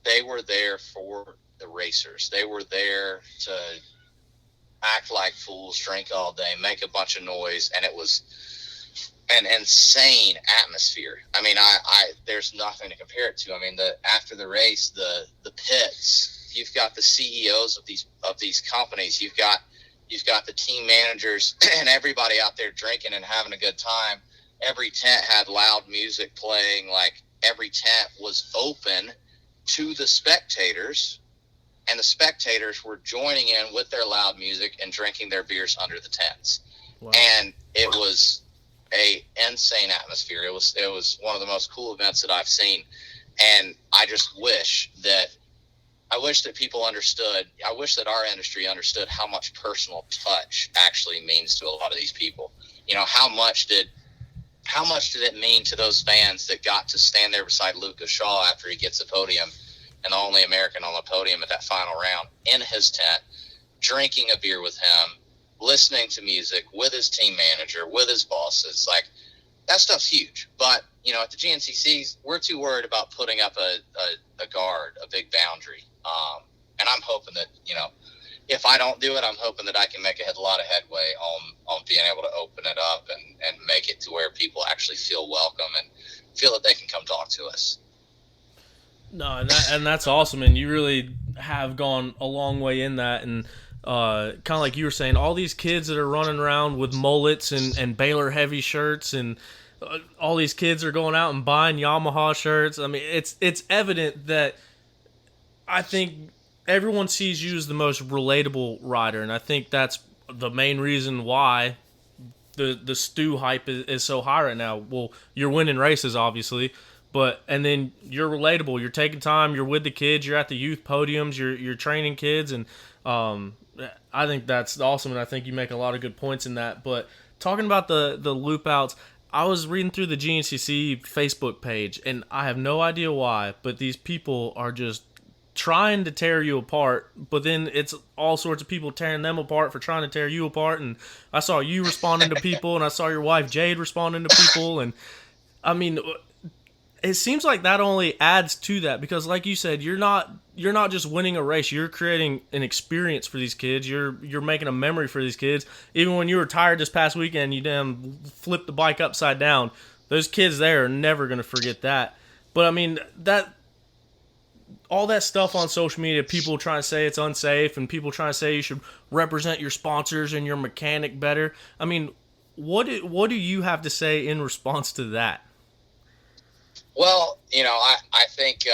They were there for the racers. They were there to act like fools, drink all day, make a bunch of noise, and it was an insane atmosphere. I mean, I there's nothing to compare it to. I mean, after the race, the pits, you've got the CEOs of these companies, you've got the team managers and everybody out there drinking and having a good time. Every tent had loud music playing. Like every tent was open to the spectators, and the spectators were joining in with their loud music and drinking their beers under the tents. Wow. And it was a insane atmosphere. It was one of the most cool events that I've seen. And I just wish that people understood. I wish that our industry understood how much personal touch actually means to a lot of these people. How much did how much did it mean to those fans that got to stand there beside Lucas Shaw after he gets the podium and the only American on the podium at that final round in his tent, drinking a beer with him, listening to music with his team manager, with his bosses? Like, that stuff's huge. But, you know, at the GNCCs, we're too worried about putting up a guard, a big boundary. And I'm hoping that, you know, if I don't do it, I'm hoping that I can make a lot of headway on being able to open it up and make it to where people actually feel welcome and feel that they can come talk to us. No, and that's awesome, and you really have gone a long way in that, and kind of like you were saying, all these kids that are running around with mullets and Baylor heavy shirts, and all these kids are going out and buying Yamaha shirts. I mean, it's evident that I think everyone sees you as the most relatable rider, and I think that's the main reason why the Stu hype is so high right now. Well, you're winning races, obviously, and then you're relatable. You're taking time. You're with the kids. You're at the youth podiums. You're training kids, and I think that's awesome, and I think you make a lot of good points in that. But talking about the loop outs, I was reading through the GNCC Facebook page, and I have no idea why, but these people are just trying to tear you apart, but then it's all sorts of people tearing them apart for trying to tear you apart. And I saw you responding to people, and I saw your wife Jade responding to people, and I mean, it seems like that only adds to that, because like you said, you're not just winning a race, you're creating an experience for these kids. You're making a memory for these kids. Even when you were tired this past weekend, you damn flipped the bike upside down. Those kids there are never going to forget that. But I mean, that all that stuff on social media, people trying to say it's unsafe, and people trying to say you should represent your sponsors and your mechanic better. I mean, what do you have to say in response to that? Well, you know, I think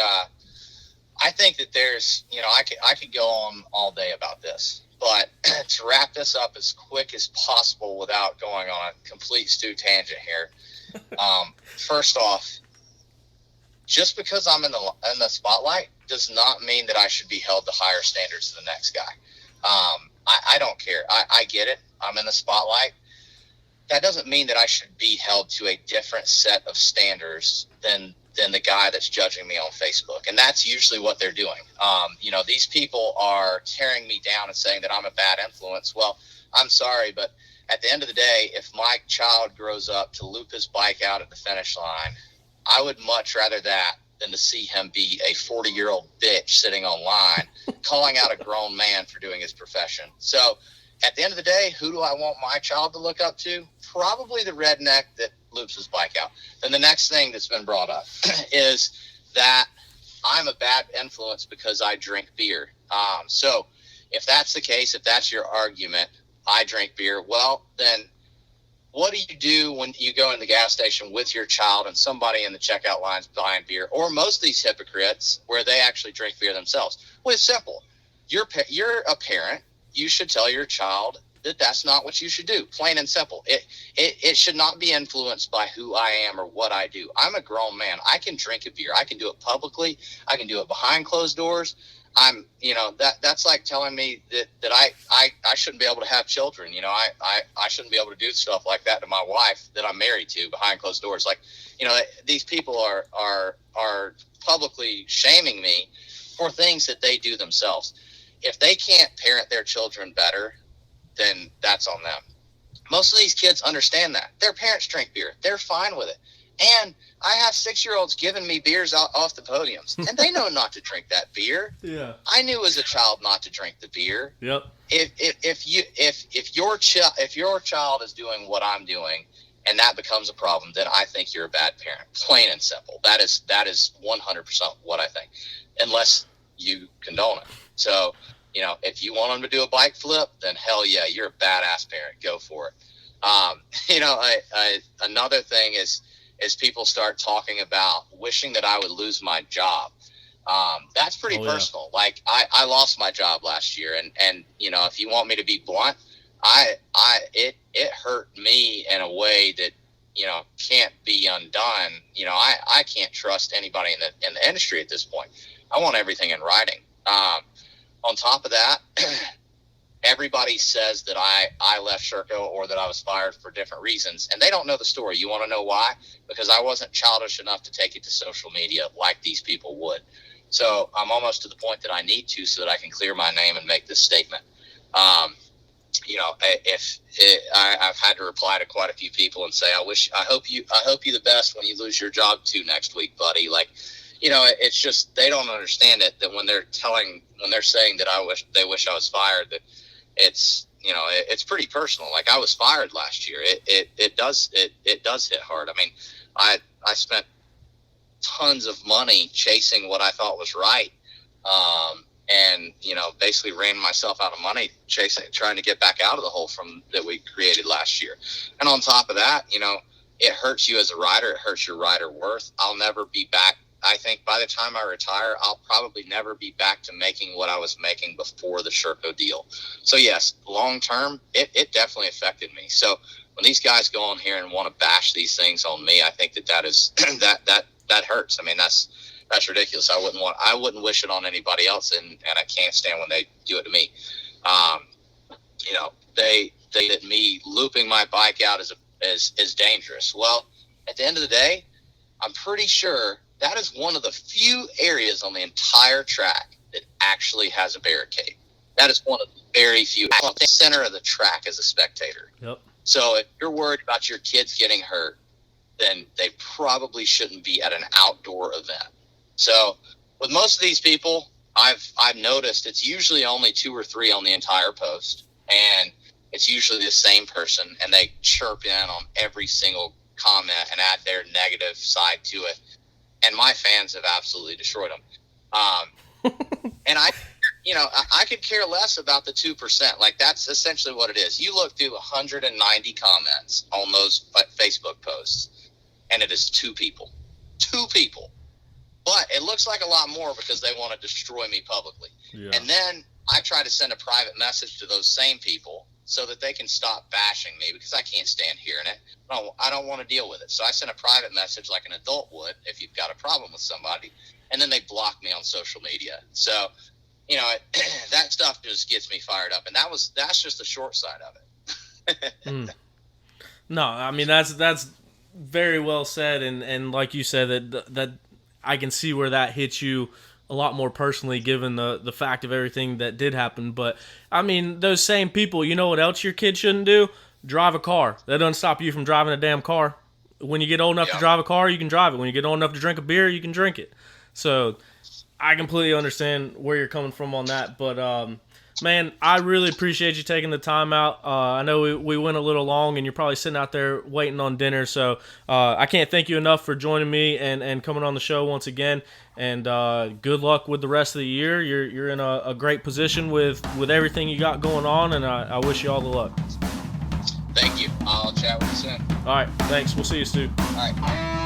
that there's, you know, I could go on all day about this, but to wrap this up as quick as possible without going on a complete Stu tangent here. First off, just because I'm in the spotlight does not mean that I should be held to higher standards than the next guy. I don't care. I get it. I'm in the spotlight. That doesn't mean that I should be held to a different set of standards than the guy that's judging me on Facebook. And that's usually what they're doing. You know, these people are tearing me down and saying that I'm a bad influence. Well, I'm sorry, but at the end of the day, if my child grows up to loop his bike out at the finish line, I would much rather that than to see him be a 40-year-old bitch sitting online calling out a grown man for doing his profession. So at the end of the day, who do I want my child to look up to? Probably the redneck that loops his bike out. Then the next thing that's been brought up is that I'm a bad influence because I drink beer. So if that's the case, if that's your argument, I drink beer, well, then what do you do when you go in the gas station with your child and somebody in the checkout line's buying beer, or most of these hypocrites where they actually drink beer themselves? Well, it's simple. You're a parent. You should tell your child that that's not what you should do. Plain and simple. It should not be influenced by who I am or what I do. I'm a grown man. I can drink a beer. I can do it publicly. I can do it behind closed doors. You know, that's like telling me that I shouldn't be able to have children. You know, I shouldn't be able to do stuff like that to my wife that I'm married to behind closed doors. Like, you know, these people are publicly shaming me for things that they do themselves. If they can't parent their children better, then that's on them. Most of these kids understand that. Their parents drink beer. They're fine with it. And I have 6-year-olds giving me beers off the podiums, and they know not to drink that beer. Yeah. I knew as a child not to drink the beer. Yep. If your child is doing what I'm doing, and that becomes a problem, then I think you're a bad parent. Plain and simple. That is 100% what I think, unless you condone it. So, you know, if you want them to do a bike flip, then hell yeah, you're a badass parent. Go for it. You know, another thing is people start talking about wishing that I would lose my job. That's pretty personal. Yeah. Like I lost my job last year, and you know, if you want me to be blunt, it hurt me in a way that, you know, can't be undone. You know, I can't trust anybody in the industry at this point. I want everything in writing. On top of that, everybody says that I left Sherco or that I was fired for different reasons, and they don't know the story. You want to know why? Because I wasn't childish enough to take it to social media like these people would. So I'm almost to the point that I need to, so that I can clear my name and make this statement. I've had to reply to quite a few people and say, I hope you the best when you lose your job too next week, buddy. Like, it's just, they don't understand it, that when they're saying that they wish I was fired, that it's pretty personal. Like, I was fired last year. It does hit hard. I mean, I spent tons of money chasing what I thought was right. And basically ran myself out of money trying to get back out of the hole that we created last year. And on top of that, it hurts you as a rider. It hurts your rider worth. I'll never be back. I think by the time I retire, I'll probably never be back to making what I was making before the Sherco deal. So yes, long term, it definitely affected me. So when these guys go on here and want to bash these things on me, I think that is that hurts. I mean, that's ridiculous. I wouldn't wish it on anybody else, and I can't stand when they do it to me. They that me looping my bike out is dangerous. Well, at the end of the day, I'm pretty sure that is one of the few areas on the entire track that actually has a barricade. That is one of the very few. I'm at the center of the track as a spectator. Yep. So if you're worried about your kids getting hurt, then they probably shouldn't be at an outdoor event. So with most of these people, I've noticed it's usually only 2 or 3 on the entire post, and it's usually the same person, and they chirp in on every single comment and add their negative side to it. And my fans have absolutely destroyed them. And I could care less about the 2%. Like, that's essentially what it is. You look through 190 comments on those Facebook posts, and it is 2 people. 2 people. But it looks like a lot more because they want to destroy me publicly. Yeah. And then I try to send a private message to those same people so that they can stop bashing me, because I can't stand hearing it. I don't want to deal with it. So I send a private message like an adult would if you've got a problem with somebody, and then they block me on social media. So, that stuff just gets me fired up, and that's just the short side of it. No, I mean, that's very well said, and like you said, that I can see where that hits you a lot more personally, given the fact of everything that did happen. But I mean, those same people, you know what else your kid shouldn't do? Drive a car. That doesn't stop you from driving a damn car. When you get old enough to drive a car, you can drive it. When you get old enough to drink a beer, you can drink it. So I completely understand where you're coming from on that. But man, I really appreciate you taking the time out. I know we went a little long, and you're probably sitting out there waiting on dinner. So I can't thank you enough for joining me and coming on the show once again. And good luck with the rest of the year. You're in a great position with everything you got going on, and I wish you all the luck. Thank you. I'll chat with you soon. All right. Thanks. We'll see you, Stu. All right.